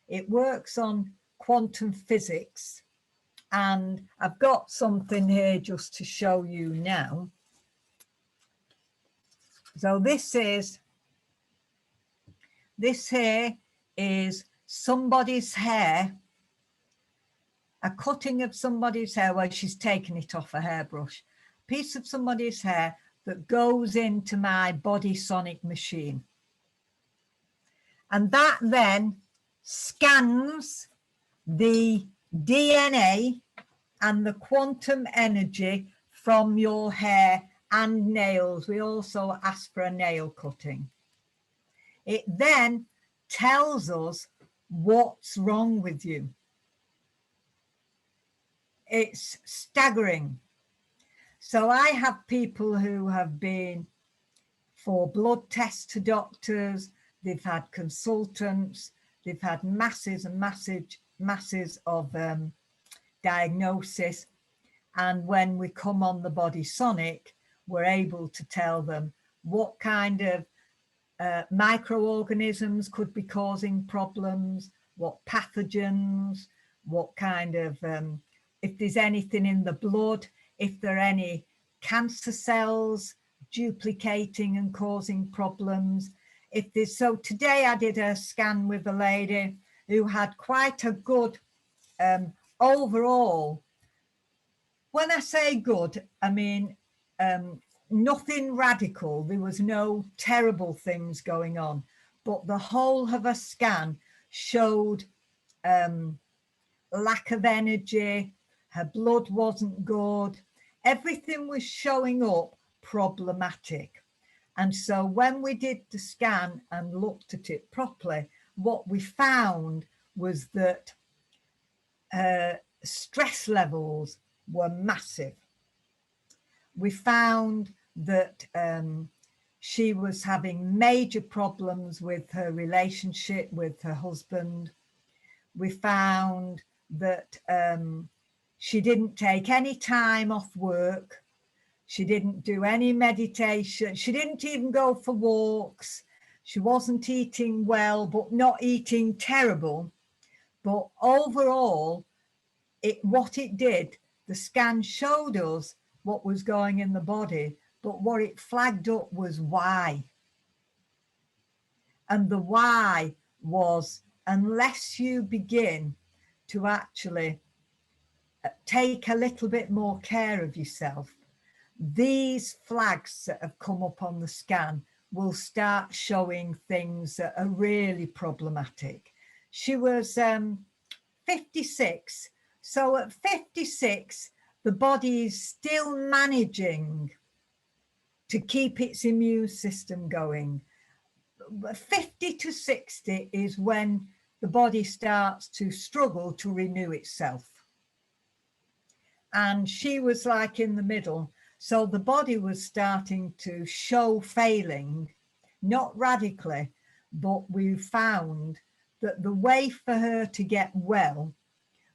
It works on quantum physics. And I've got something here just to show you now. So this here is somebody's hair, a cutting of somebody's hair where she's taken it off a hairbrush, piece of somebody's hair that goes into my Bodysonic machine. And that then scans the DNA and the quantum energy from your hair and nails. We also ask for a nail cutting. It then tells us what's wrong with you. It's staggering. So I have people who have been for blood tests to doctors, they've had consultants, they've had masses and masses of diagnosis. And when we come on the Bodysonic, we're able to tell them what kind of microorganisms could be causing problems, what pathogens, what kind of, if there's anything in the blood, if there are any cancer cells duplicating and causing problems. If there's, so today I did a scan with a lady who had quite a good overall, when I say good, I mean nothing radical. There was no terrible things going on, but the whole of a scan showed lack of energy. Her blood wasn't good. Everything was showing up problematic. And so when we did the scan and looked at it properly, what we found was that stress levels were massive. We found that she was having major problems with her relationship with her husband. We found that she didn't take any time off work. She didn't do any meditation. She didn't even go for walks. She wasn't eating well, but not eating terrible. But overall, what it did, the scan showed us what was going in the body, but what it flagged up was why. And the why was, unless you begin to actually take a little bit more care of yourself, these flags that have come up on the scan will start showing things that are really problematic. She was 56. So at 56, the body is still managing to keep its immune system going. 50 to 60 is when the body starts to struggle to renew itself. And she was like in the middle. So the body was starting to show failing, not radically, but we found that the way for her to get well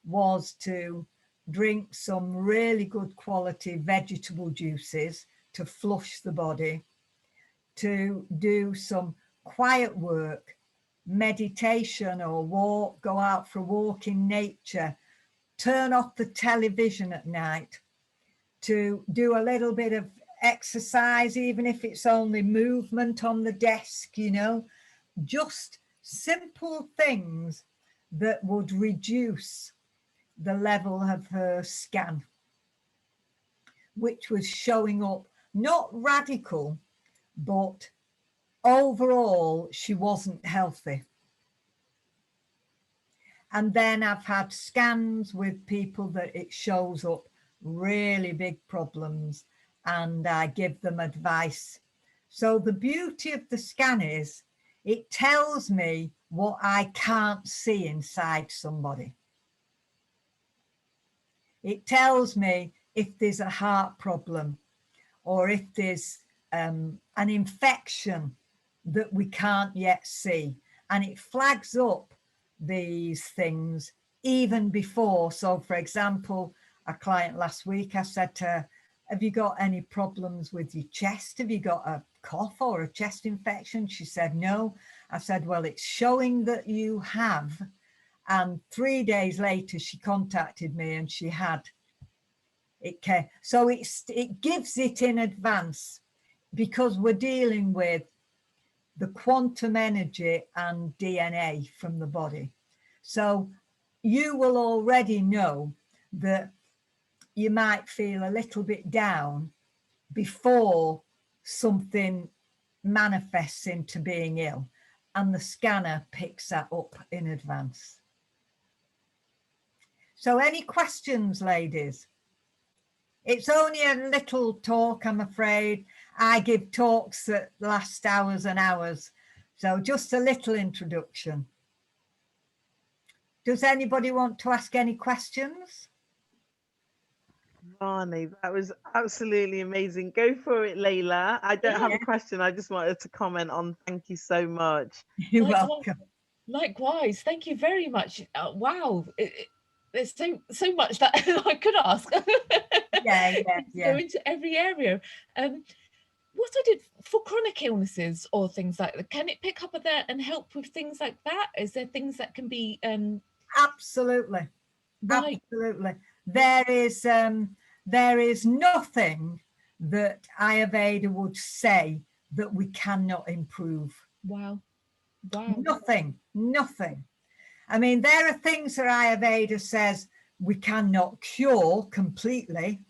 was to drink some really good quality vegetable juices to flush the body, to do some quiet work, meditation or walk, go out for a walk in nature, turn off the television at night, to do a little bit of exercise, even if it's only movement on the desk, you know, just simple things that would reduce the level of her scan, which was showing up not radical, but overall she wasn't healthy. And then I've had scans with people that it shows up really big problems, and I give them advice. So the beauty of the scan is it tells me what I can't see inside somebody. It tells me if there's a heart problem or if there's an infection that we can't yet see, and it flags up these things even before. So for example, a client last week, I said to her, have you got any problems with your chest? Have you got a cough or a chest infection? She said no. I said, well, it's showing that you have. And 3 days later she contacted me and she had it. So it gives it in advance, because we're dealing with the quantum energy and DNA from the body. So you will already know that you might feel a little bit down before something manifests into being ill, and the scanner picks that up in advance. So any questions, ladies? It's only a little talk, I'm afraid. I give talks that last hours and hours. So just a little introduction. Does anybody want to ask any questions? Vani, that was absolutely amazing. Go for it, Layla. I don't have a question. I just wanted to comment on, thank you so much. You're welcome. Likewise, thank you very much. Wow, there's so much that I could ask. Go into every area. What I did for chronic illnesses or things like that, can it pick up at that and help with things like that? Is there things that can be Absolutely. Right. Absolutely. There is nothing that Ayurveda would say that we cannot improve. Wow. Nothing. I mean, there are things that Ayurveda says we cannot cure completely.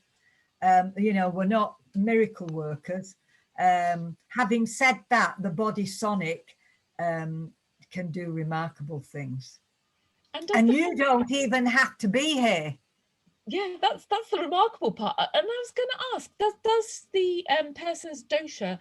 You know, we're not miracle workers. Having said that, the Bodysonic can do remarkable things. And you don't even have to be here. Yeah, that's the remarkable part. And I was going to ask, does the person's dosha,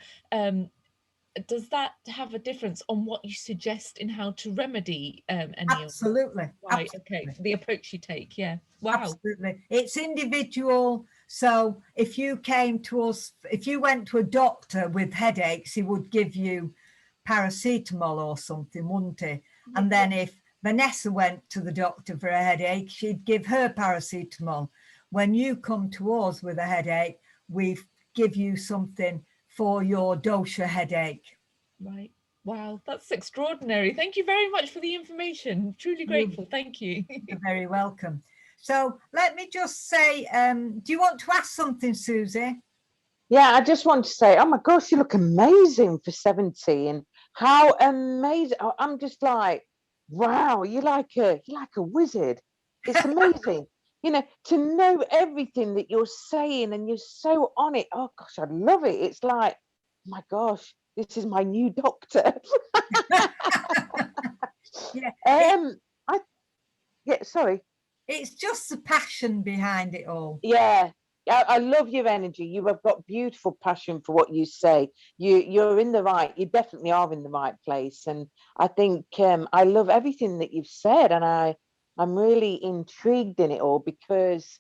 does that have a difference on what you suggest in how to remedy any Absolutely. Right, absolutely. okay, the approach you take, yeah. Wow. Absolutely. It's individual. So if you came to us, if you went to a doctor with headaches, he would give you paracetamol or something, wouldn't he? And then if Vanessa went to the doctor for a headache, she'd give her paracetamol. When you come to us with a headache, we give you something for your dosha headache. Right. Wow, that's extraordinary. Thank you very much for the information. Truly grateful. Thank you. You're very welcome. So let me just say, do you want to ask something, Susie? Yeah, I just want to say, oh my gosh, you look amazing for 70, and how amazing. I'm just like, wow, you're like a wizard. It's amazing. You know, to know everything that you're saying, and you're so on it. Oh gosh, I love it. It's like, oh my gosh, this is my new doctor. Sorry. It's just the passion behind it all. Yeah, I love your energy. You have got beautiful passion for what you say. You definitely are in the right place. And I think I love everything that you've said, and I'm really intrigued in it all, because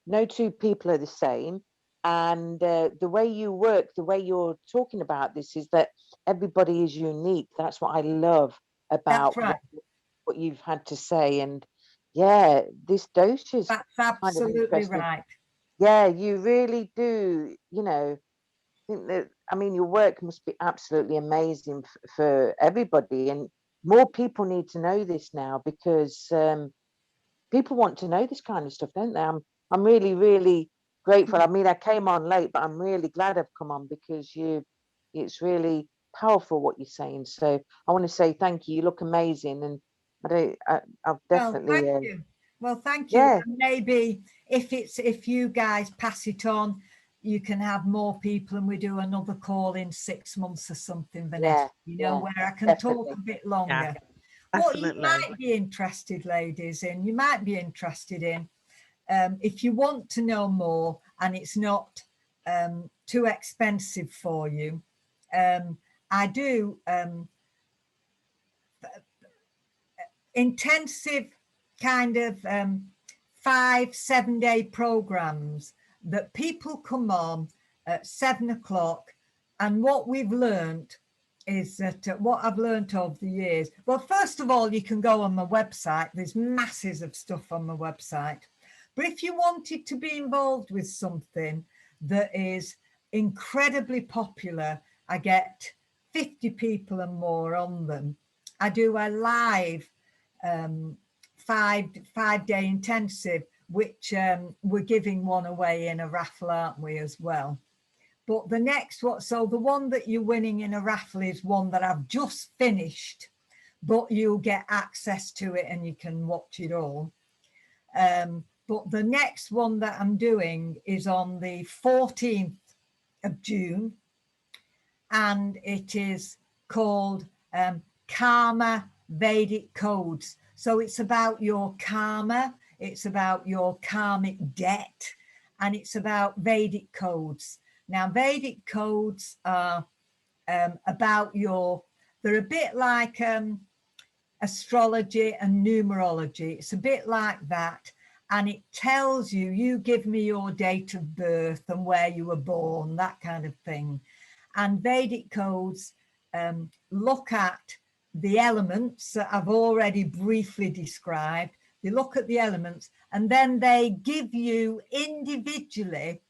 no two people are the same. And the way you work, the way you're talking about this, is that everybody is unique. That's what I love about what you've had to say. And yeah, this dose is that's absolutely right. Yeah, you really do. You know, think that, I mean, your work must be absolutely amazing for everybody, and more people need to know this now, because people want to know this kind of stuff, don't they? I'm really, really grateful. I mean, I came on late, but I'm really glad I've come on, because it's really powerful what you're saying. So I want to say thank you. You look amazing, and I've definitely. Well, thank you. Yeah. And maybe if you guys pass it on, you can have more people, and we do another call in 6 months or something, Vanessa. Where I can talk a bit longer. What you might be interested, ladies, in, if you want to know more and it's not too expensive for you, I do intensive kind of 5-7 day programs that people come on at 7 o'clock. And what we've learned is that what I've learned over the years, well, first of all, you can go on my website. There's masses of stuff on my website. But if you wanted to be involved with something that is incredibly popular, I get 50 people and more on them. I do a live 5-day intensive, which we're giving one away in a raffle, aren't we, as well? But the next one, so the one that you're winning in a raffle is one that I've just finished, but you'll get access to it and you can watch it all. But the next one that I'm doing is on the 14th of June, and it is called Karma Vedic Codes. So it's about your karma, it's about your karmic debt, and it's about Vedic codes. Now, Vedic codes are about they're a bit like astrology and numerology. It's a bit like that. And it tells you, you give me your date of birth and where you were born, that kind of thing. And Vedic codes look at the elements that I've already briefly described. They look at the elements, and then they give you individually.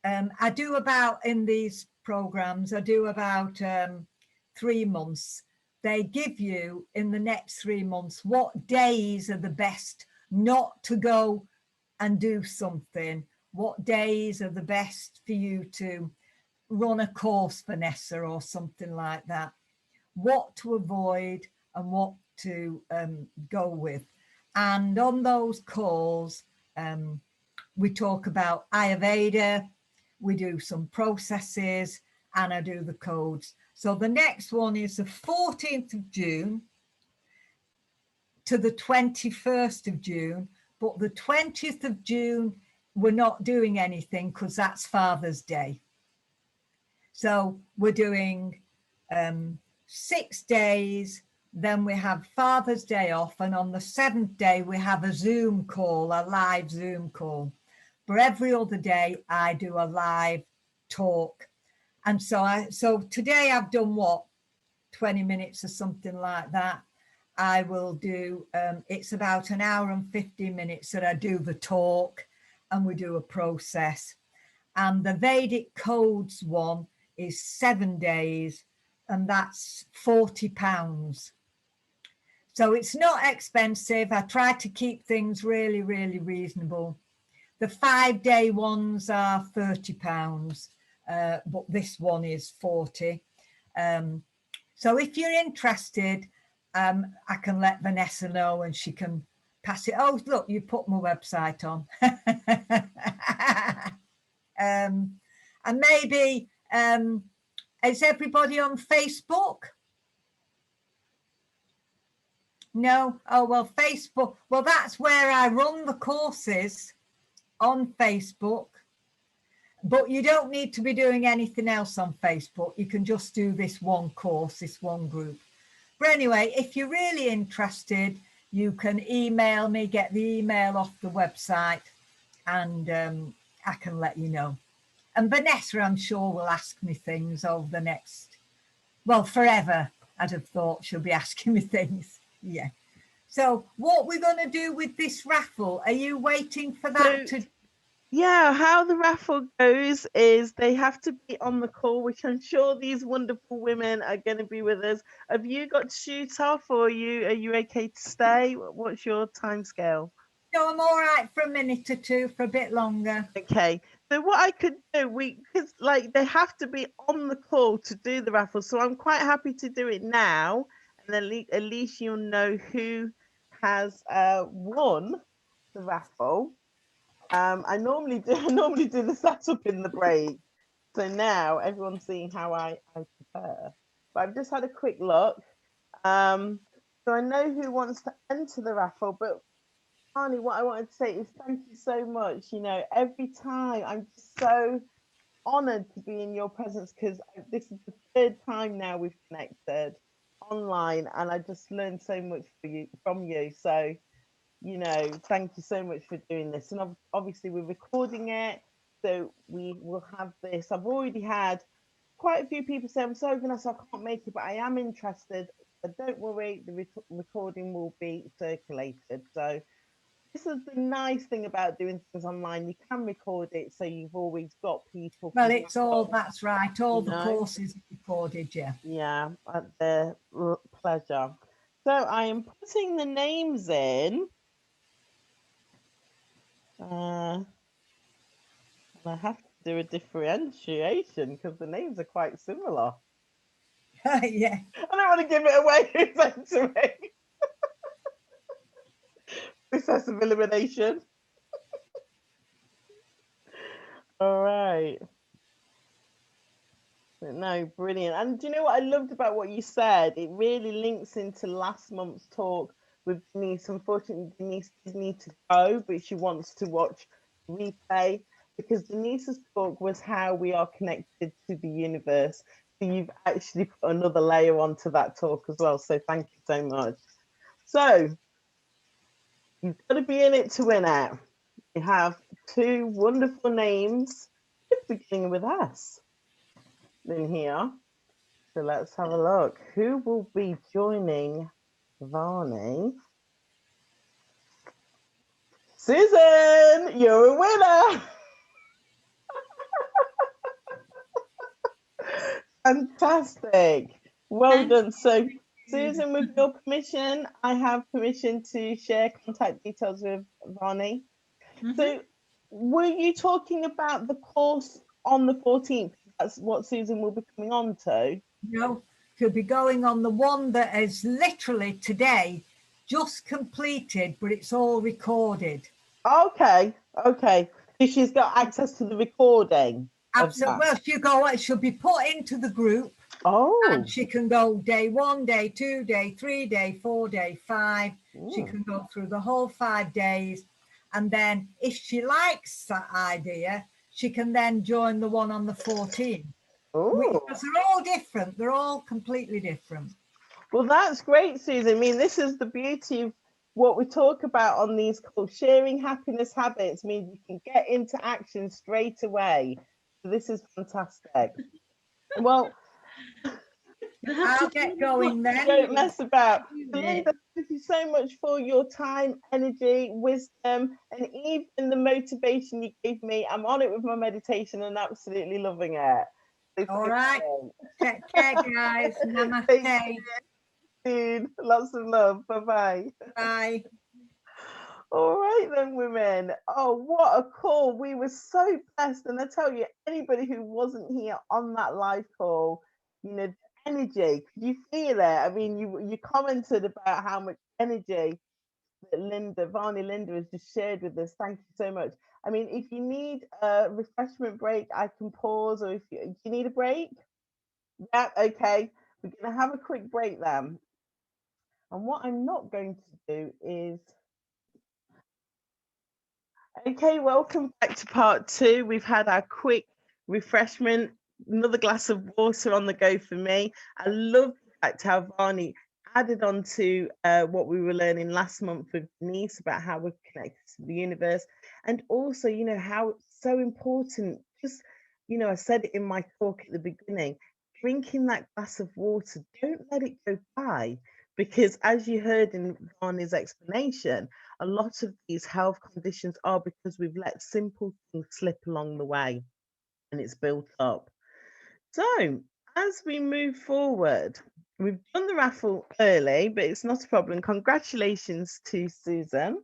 I do about, in these programs, I do about 3 months. They give you in the next 3 months what days are the best not to go and do something, what days are the best for you to run a course, Vanessa, or something like that, what to avoid and what to go with. And on those calls, we talk about Ayurveda, we do some processes, and I do the codes. So the next one is the 14th of June to the 21st of June, but the 20th of June, we're not doing anything because that's Father's Day. So we're doing 6 days, then we have Father's Day off, and on the 7th day, we have a Zoom call, a live Zoom call. For every other day, I do a live talk. And so today I've done 20 minutes or something like that. I will do, it's about 1 hour and 50 minutes that I do the talk, and we do a process. And the Vedic Codes one is 7 days, and that's £40. So it's not expensive. I try to keep things really, really reasonable. The 5-day ones are £30, but this one is 40. So if you're interested, I can let Vanessa know and she can pass it. Oh, look, you put my website on. And maybe, is everybody on Facebook? No? Oh, well, Facebook. Well, that's where I run the courses, on Facebook. But you don't need to be doing anything else on Facebook. You can just do this one course, this one group. But anyway, if you're really interested, you can email me, get the email off the website, and I can let you know. And Vanessa, I'm sure, will ask me things over the next, well, forever. I'd have thought she'll be asking me things. Yeah. So what we're going to do with this raffle, are you waiting for that to... Yeah, how the raffle goes is they have to be on the call, which I'm sure these wonderful women are going to be with us. Have you got to shoot off, or are you okay to stay? What's your time scale? No, I'm all right for a minute or two, for a bit longer. Okay, so what I could do, because like they have to be on the call to do the raffle, so I'm quite happy to do it now, and then at least you'll know who has won the raffle. I normally do the setup in the break, so now everyone's seeing how I prepare. But I've just had a quick look, so I know who wants to enter the raffle. But Vani, what I wanted to say is thank you so much. You know, every time I'm just so honoured to be in your presence, because this is the 3rd time now we've connected online, and I just learned so much from you. So, you know, thank you so much for doing this. And obviously we're recording it, so we will have this. I've already had quite a few people say, I'm sorry, Vanessa, I can't make it, but I am interested. But don't worry, the recording will be circulated. So this is the nice thing about doing things online. You can record it, so you've always got people. Well, it's all, that's right, all the courses recorded, yeah. Yeah, at their pleasure. So I am putting the names in. And I have to do a differentiation because the names are quite similar. Yeah. I don't want to give it away who's entering. Process of elimination. All right. No, brilliant. And do you know what I loved about what you said? It really links into last month's talk with Denise. Unfortunately, Denise does need to go, but she wants to watch replay, because Denise's talk was how we are connected to the universe. So you've actually put another layer onto that talk as well. So thank you so much. So you've got to be in it to win it. You have 2 wonderful names, beginning with us in here. So let's have a look. Who will be joining Vani? Susan, you're a winner. Fantastic. Well done. So Susan, with your permission, I have permission to share contact details with Vani. So were you talking about the course on the 14th? That's what Susan will be coming on to? No, she'll be going on the one that is literally today, just completed, but it's all recorded. Okay, okay. So she's got access to the recording. Absolutely. Well, she'll be put into the group. Oh. And she can go day 1, day 2, day 3, day 4, day 5. Ooh. She can go through the whole 5 days. And then if she likes that idea, she can then join the one on the 14th. Because they're all different. They're all completely different. Well, that's great, Susan. I mean, this is the beauty of what we talk about on these calls. Sharing happiness habits means you can get into action straight away. So this is fantastic. Well, I'll get going then. Don't mess about. Linda, thank you so much for your time, energy, wisdom, and even the motivation you gave me. I'm on it with my meditation and absolutely loving it. All right. Take care, guys. Namaste. soon. Lots of love. Bye-bye. Bye. All right then, women. Oh, what a call. We were so blessed. And I tell you, anybody who wasn't here on that live call, you know, energy, could you feel it? I mean, you commented about how much energy that Vani Linda has just shared with us. Thank you so much. I mean, if you need a refreshment break, I can pause, or if you need a break? Yeah, okay. We're going to have a quick break then. And what I'm not going to do is... Okay, welcome back to part 2. We've had our quick refreshment, another glass of water on the go for me. I love the fact how Vani added on to what we were learning last month with Denise about how we're connected to the universe, and also, you know, how it's so important. Just, you know, I said it in my talk at the beginning, drinking that glass of water, don't let it go by, because as you heard in Vani's explanation, a lot of these health conditions are because we've let simple things slip along the way and it's built up. So as we move forward, we've done the raffle early, but it's not a problem. Congratulations to Susan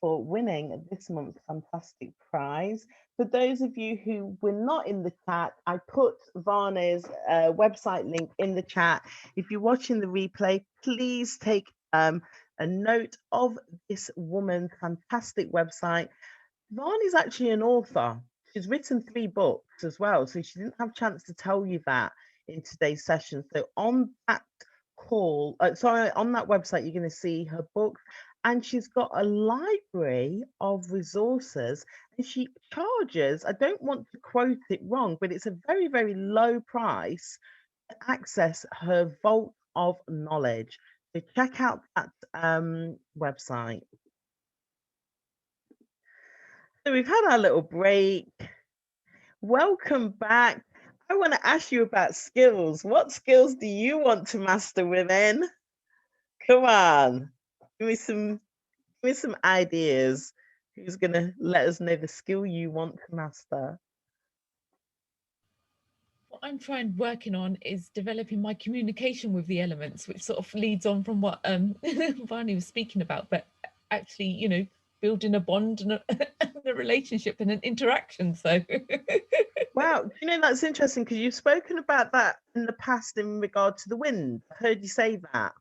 for winning this month's fantastic prize. For those of you who were not in the chat, I put Vani's website link in the chat. If you're watching the replay, please take a note of this woman's fantastic website. Vani's actually an author. She's written 3 books as well, so she didn't have a chance to tell you that in today's session. So on that call, on that website, you're going to see her books, and she's got a library of resources, and she charges, I don't want to quote it wrong, but it's a very, very low price to access her vault of knowledge. So check out that website. So we've had our little break. Welcome back. I want to ask you about skills. What skills do you want to master, women? Come on, give me some ideas. Who's gonna let us know the skill you want to master? What I'm working on is developing my communication with the elements, which sort of leads on from what Vani was speaking about, but actually, you know, building a bond and a relationship and an interaction. So wow, you know, that's interesting, because you've spoken about that in the past in regard to the wind. I've heard you say that.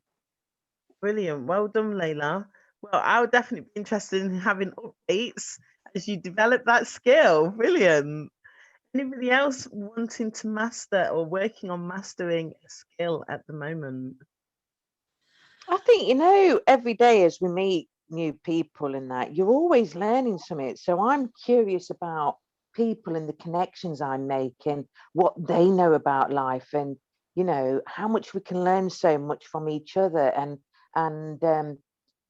Brilliant. Well done, Layla. Well, I would definitely be interested in having updates as you develop that skill. Brilliant. Anybody else wanting to master or working on mastering a skill at the moment? I think, you know, every day as we meet new people and that, you're always learning something. So I'm curious about people and the connections I'm making, what they know about life, and, you know, how much we can learn so much from each other. And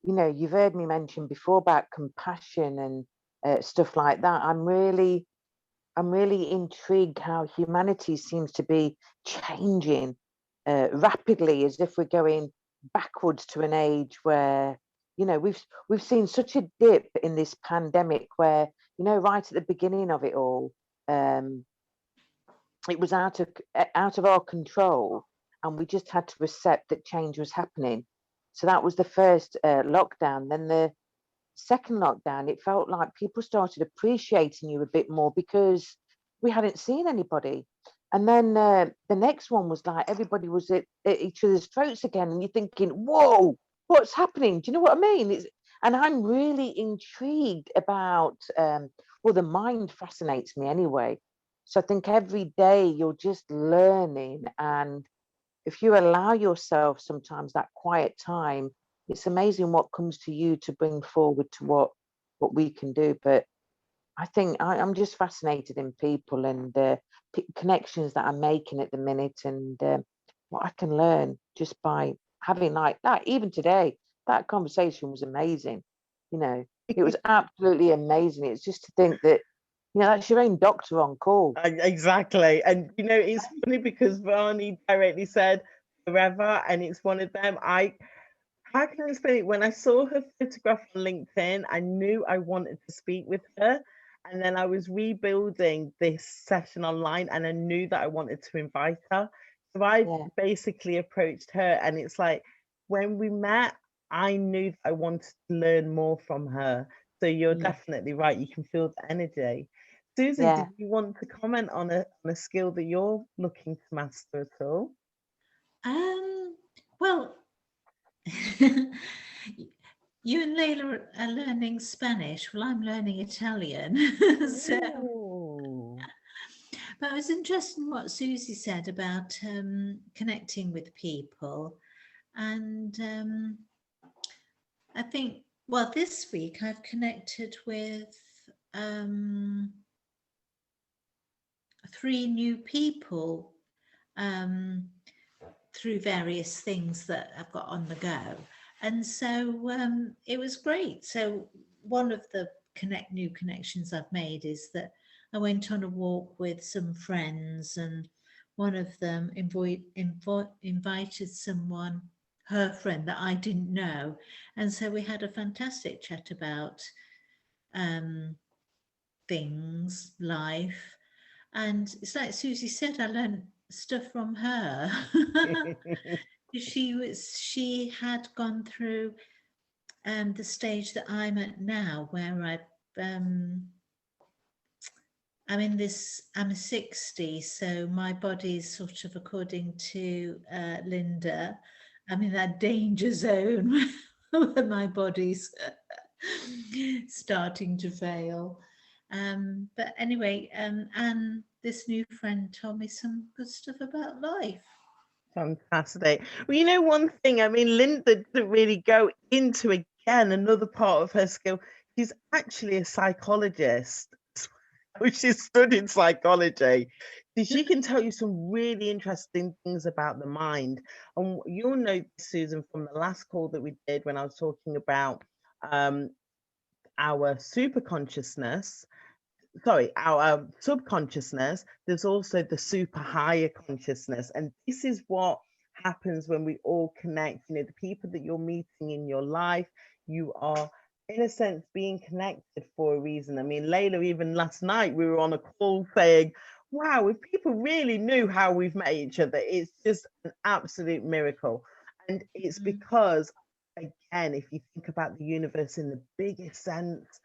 you know, you've heard me mention before about compassion and stuff like that. I'm really intrigued how humanity seems to be changing rapidly, as if we're going backwards to an age where, you know, we've seen such a dip in this pandemic where, you know, right at the beginning of it all, it was out of our control, and we just had to accept that change was happening. So that was the first lockdown. Then the second lockdown, it felt like people started appreciating you a bit more because we hadn't seen anybody. And then the next one was like everybody was at each other's throats again, and you're thinking, whoa, what's happening? Do you know what I mean? And I'm really intrigued about, well, the mind fascinates me anyway. So I think every day you're just learning, and if you allow yourself sometimes that quiet time, it's amazing what comes to you to bring forward to what we can do. But I think I'm just fascinated in people and connections that I'm making at the minute, and what I can learn just by having like that. Even today, that conversation was amazing. You know, it was absolutely amazing. It's just to think that, you know, that's your own doctor on call. Exactly. And, you know, it's funny because Vani directly said forever, and it's one of them. How can I explain it? When I saw her photograph on LinkedIn, I knew I wanted to speak with her. And then I was rebuilding this session online, and I knew that I wanted to invite her. So I basically approached her, and it's like, when we met, I knew that I wanted to learn more from her. So you're definitely right. You can feel the energy. Susan, did you want to comment on a skill that you're looking to master at all? Well, you and Layla are learning Spanish. Well, I'm learning Italian. But it was interesting what Susie said about connecting with people. And I think, well, this week I've connected with 3 new people through various things that I've got on the go. And so it was great. So one of the new connections I've made is that I went on a walk with some friends, and one of them invited someone, her friend, that I didn't know. And so we had a fantastic chat about things, life. And it's like Susie said, I learned stuff from her. She had gone through the stage that I'm at now, where I'm 60, so my body's sort of, according to Linda, I'm in that danger zone where my body's starting to fail. But anyway, and this new friend told me some good stuff about life. Fantastic. Well, you know, one thing, I mean, Linda didn't really go into, again, another part of her skill. She's actually a psychologist. She's studied psychology. So she can tell you some really interesting things about the mind. And you'll know, Susan, from the last call that we did when I was talking about our super consciousness, our subconsciousness, there's also the super higher consciousness. And this is what happens when we all connect. You know, the people that you're meeting in your life, you are, in a sense, being connected for a reason. I mean, Layla, even last night, we were on a call saying, wow, if people really knew how we've met each other, it's just an absolute miracle. And it's because, again, if you think about the universe in the biggest sense,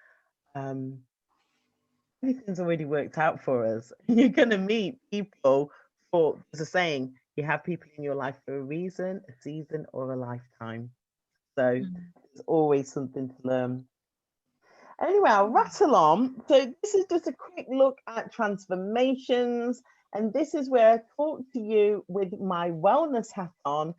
everything's already worked out for us. You're going to meet people for, there's a saying, you have people in your life for a reason, a season, or a lifetime. So there's always something to learn. Anyway, I'll rattle on. So this is just a quick look at transformations. And this is where I talk to you with my wellness hat on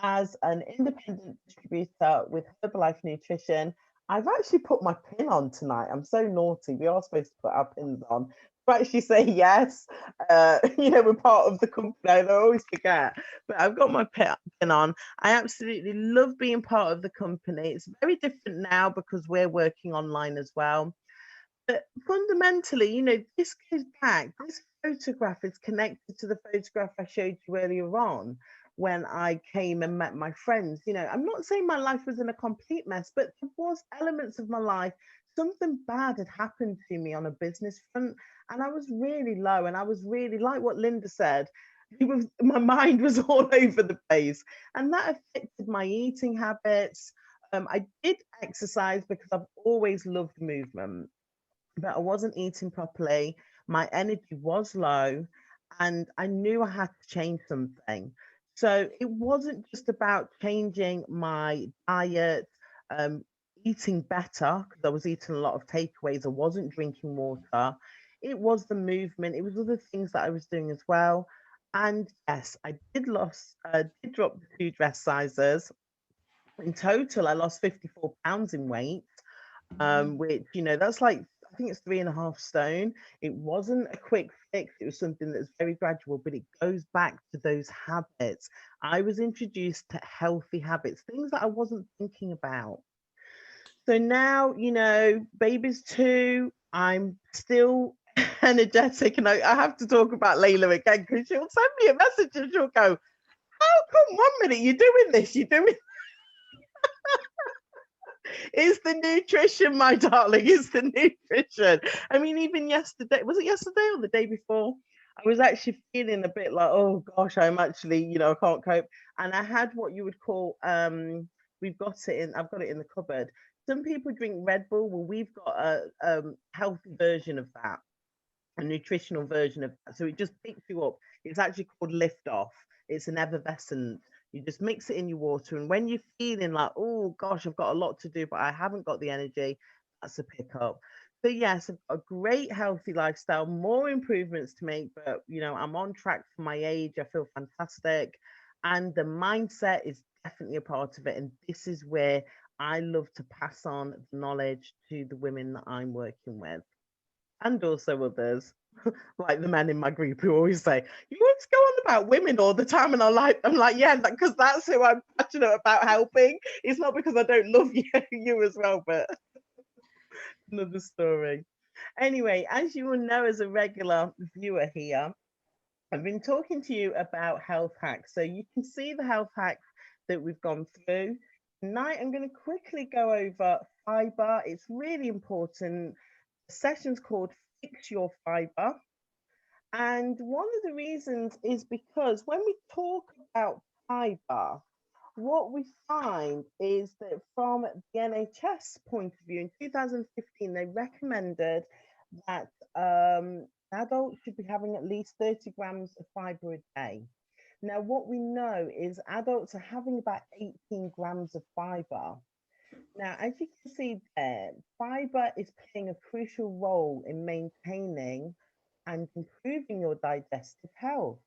as an independent distributor with Herbalife Nutrition. I've actually put my pin on tonight. I'm so naughty. We are supposed to put our pins on. But actually say yes. You know, we're part of the company. I always forget. But I've got my pin on. I absolutely love being part of the company. It's very different now because we're working online as well. But fundamentally, you know, this goes back. This photograph is connected to the photograph I showed you earlier on when I came and met my friends. You know, I'm not saying my life was in a complete mess, but there was elements of my life. Something bad had happened to me on a business front, and I was really low, and I was really, like what Linda said, my mind was all over the place, and that affected my eating habits. I did exercise because I've always loved movement, but I wasn't eating properly. My energy was low, and I knew I had to change something. So it wasn't just about changing my diet, eating better, because I was eating a lot of takeaways. I wasn't drinking water. It was the movement. It was other things that I was doing as well. And yes, I did drop the 2 dress sizes. In total, I lost 54 pounds in weight, which, you know, that's like, I think it's 3.5 stone. It wasn't a quick fix. It was something that's very gradual, but it goes back to those habits. I was introduced to healthy habits, things that I wasn't thinking about. So now, you know, baby's 2, I'm still energetic, and I have to talk about Layla again because she'll send me a message and she'll go, how come 1 minute you're doing this, you're doing It's the nutrition, my darling. It's the nutrition. I mean, even yesterday, was it yesterday or the day before? I was actually feeling a bit like, oh gosh, I'm actually, you know, I can't cope. And I had what you would call, I've got it in the cupboard. Some people drink Red Bull. Well, we've got a healthy version of that, a nutritional version of that. So it just picks you up. It's actually called Lift Off. It's an effervescent. You just mix it in your water. And when you're feeling like, oh gosh, I've got a lot to do, but I haven't got the energy, that's a pickup. So yes, a great healthy lifestyle, more improvements to make, but you know, I'm on track for my age. I feel fantastic. And the mindset is definitely a part of it. And this is where I love to pass on the knowledge to the women that I'm working with, and also others, like the men in my group who always say, "You always go on about women all the time," and I'm like, yeah, because that's who I'm passionate about helping. It's not because I don't love you as well, but another story. Anyway, as you will know, as a regular viewer here, I've been talking to you about health hacks. So you can see the health hacks that we've gone through. Tonight, I'm going to quickly go over fiber. It's really important. The session's called Fix Your Fibre. And one of the reasons is because when we talk about fiber, what we find is that from the NHS point of view, in 2015, they recommended that adults should be having at least 30 grams of fiber a day. Now, what we know is adults are having about 18 grams of fiber. Now, as you can see there, fiber is playing a crucial role in maintaining and improving your digestive health.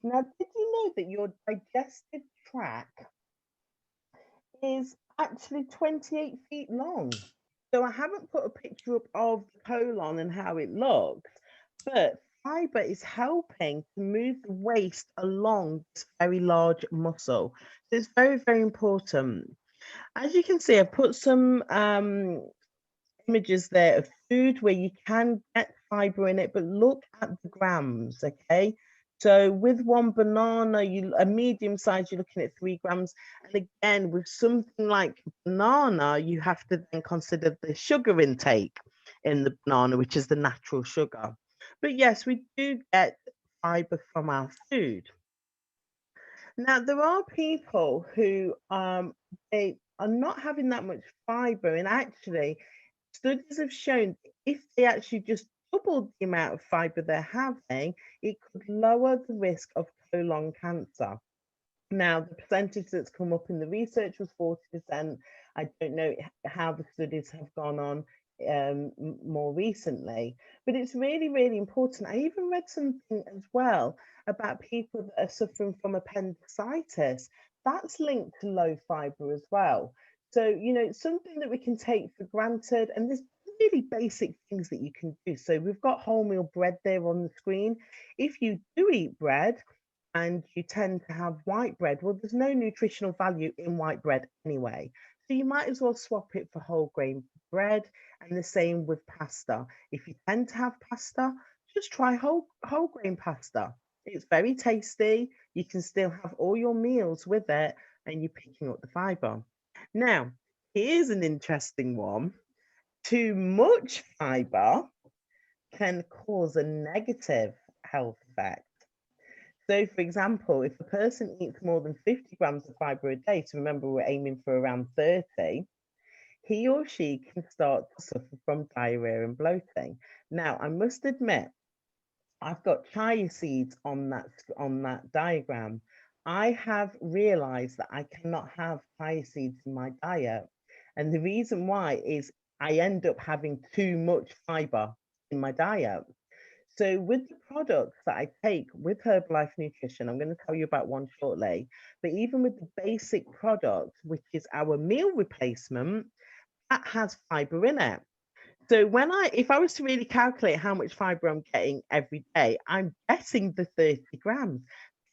Now, did you know that your digestive tract is actually 28 feet long? So I haven't put a picture up of the colon and how it looks, but fiber is helping to move the waste along this very large muscle. So it's very, very important. As you can see, I've put some images there of food where you can get fiber in it, but look at the grams, okay? So with one banana, a medium size, you're looking at 3 grams. And again, with something like banana, you have to then consider the sugar intake in the banana, which is the natural sugar. But yes, we do get fiber from our food. Now, there are people who they are not having that much fiber, and actually studies have shown if they actually just doubled the amount of fiber they're having, it could lower the risk of colon cancer. Now, the percentage that's come up in the research was 40%. I don't know how the studies have gone on more recently, but it's really, really important. I even read something as well about people that are suffering from appendicitis. That's linked to low fiber as well. So, you know, it's something that we can take for granted, and there's really basic things that you can do. So we've got wholemeal bread there on the screen. If you do eat bread and you tend to have white bread, well, there's no nutritional value in white bread anyway. So you might as well swap it for whole grain bread, and the same with pasta. If you tend to have pasta, just try whole grain pasta. It's very tasty. You can still have all your meals with it, and you're picking up the fiber. Now, here's an interesting one. Too much fiber can cause a negative health effect. So, for example, if a person eats more than 50 grams of fiber a day, so remember we're aiming for around 30, he or she can start to suffer from diarrhea and bloating. Now, I must admit, I've got chia seeds on that diagram. I have realized that I cannot have chia seeds in my diet. And the reason why is I end up having too much fiber in my diet. So with the products that I take with Herbalife Nutrition, I'm going to tell you about one shortly, but even with the basic product, which is our meal replacement, that has fiber in it. So if I was to really calculate how much fiber I'm getting every day, I'm getting the 30 grams.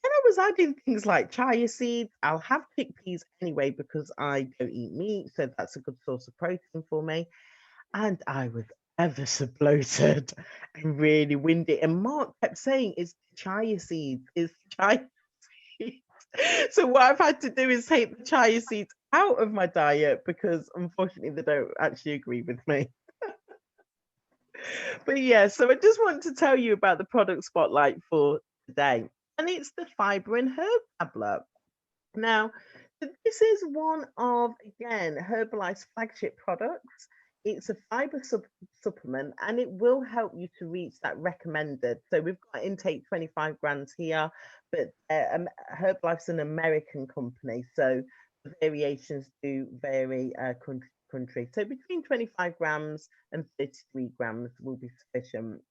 Then I was adding things like chia seeds. I'll have chickpeas anyway because I don't eat meat, so that's a good source of protein for me. And I was ever so bloated and really windy. And Mark kept saying, it's chia seeds, it's chia seeds. So what I've had to do is take the chia seeds out of my diet because unfortunately they don't actually agree with me. But yeah, so I just want to tell you about the product spotlight for today. And it's the Fibre and Herb tablet. Now, this is one of, again, Herbalife's flagship products. It's a fibre supplement, and it will help you to reach that recommended. So we've got intake 25 grams here, but Herbalife's an American company, so the variations do vary country to country. So between 25 grams and 33 grams will be sufficient.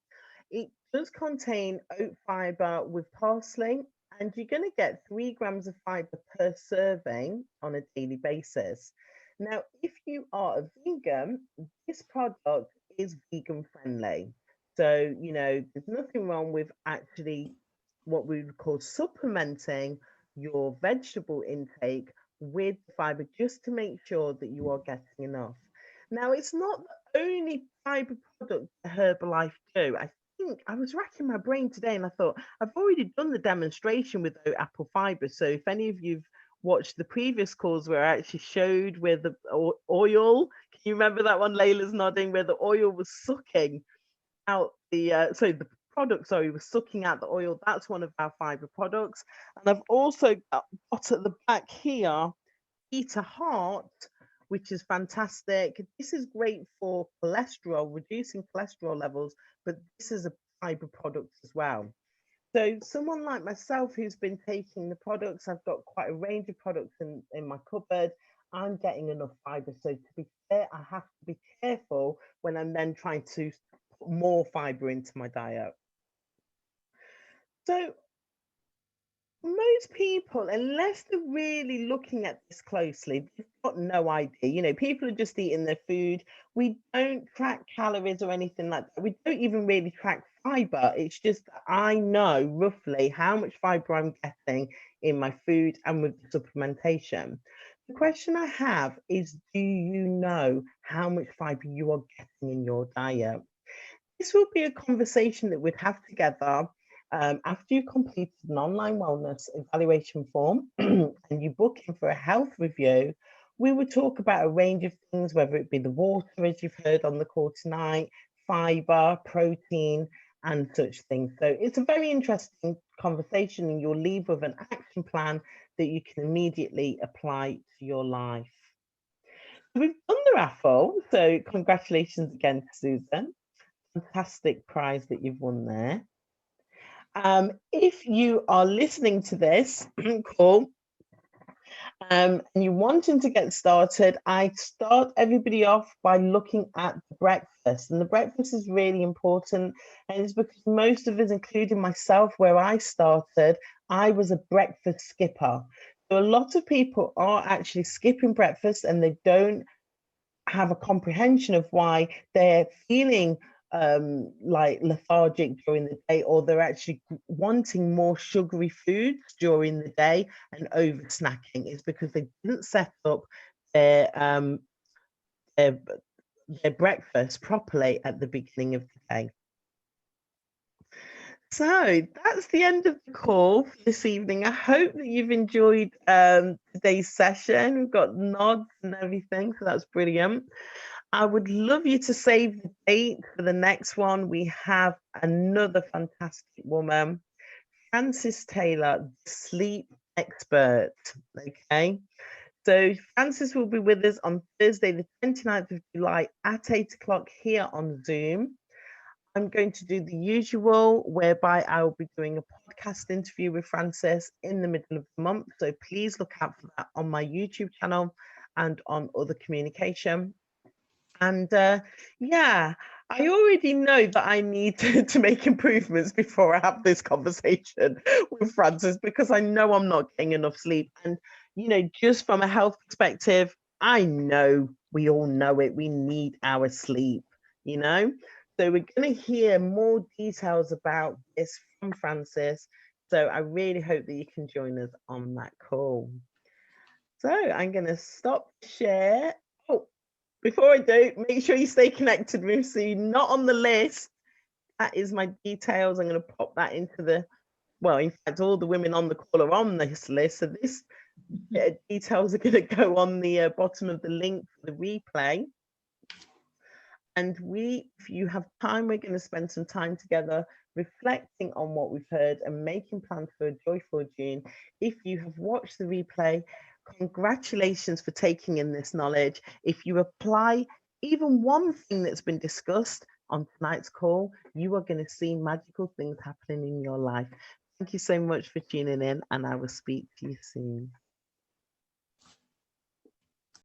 It does contain oat fibre with parsley, and you're going to get 3 grams of fibre per serving on a daily basis. Now, if you are a vegan, this product is vegan friendly. So, you know, there's nothing wrong with actually what we would call supplementing your vegetable intake with fibre, just to make sure that you are getting enough. Now, it's not the only fibre product that Herbalife do. I was racking my brain today and I thought, I've already done the demonstration with apple fibre. So if any of you've watched the previous calls where I actually showed where the oil, can you remember that one? Layla's nodding, where the oil was sucking out the, the product, was sucking out the oil. That's one of our fibre products. And I've also got at the back here, Eat a Heart, which is fantastic. This is great for cholesterol, reducing cholesterol levels, but this is a fibre product as well. So someone like myself who's been taking the products, I've got quite a range of products in my cupboard, I'm getting enough fibre. So to be fair, I have to be careful when I'm then trying to put more fibre into my diet. So most people, unless they're really looking at this closely, they've got no idea. You know, people are just eating their food. We don't track calories or anything like that. We don't even really track fibre. It's just I know roughly how much fibre I'm getting in my food and with the supplementation. The question I have is, do you know how much fibre you are getting in your diet? This will be a conversation that we'd have together after you completed an online wellness evaluation form and you book in for a health review. We would talk about a range of things, whether it be the water, as you've heard on the call tonight, fibre, protein, and such things. So it's a very interesting conversation, and you'll leave with an action plan that you can immediately apply to your life. We've done the raffle, so congratulations again to Susan. Fantastic prize that you've won there. If you are listening to this call and you're wanting to get started, I start everybody off by looking at the breakfast. And the breakfast is really important. And it's because most of us, including myself, where I started, I was a breakfast skipper. So a lot of people are actually skipping breakfast and they don't have a comprehension of why they're feeling like lethargic during the day, or they're actually wanting more sugary foods during the day and over snacking. Is because they didn't set up their breakfast properly at the beginning of the day. So that's the end of the call for this evening. I hope that you've enjoyed today's session. We've got nods and everything, so that's brilliant. I would love you to save the date for the next one. We have another fantastic woman, Frances Taylor, sleep expert. Okay. So Frances will be with us on Thursday, the 29th of July at 8 o'clock here on Zoom. I'm going to do the usual, whereby I will be doing a podcast interview with Frances in the middle of the month. So please look out for that on my YouTube channel and on other communication. And yeah, I already know that I need to make improvements before I have this conversation with Frances, because I know I'm not getting enough sleep. And, you know, just from a health perspective, I know, we all know it, we need our sleep, you know. So we're going to hear more details about this from Frances. So I really hope that you can join us on that call. So I'm going to stop share. Oh, before I do, make sure you stay connected with me. So you're not on the list. That is my details. I'm going to pop that into the, well, in fact, all the women on the call are on this list. So this details are going to go on the bottom of the link for the replay. And if you have time, we're going to spend some time together reflecting on what we've heard and making plans for a joyful June. If you have watched the replay, congratulations for taking in this knowledge. If you apply even one thing that's been discussed on tonight's call, you are going to see magical things happening in your life. Thank you so much for tuning in, and I will speak to you soon.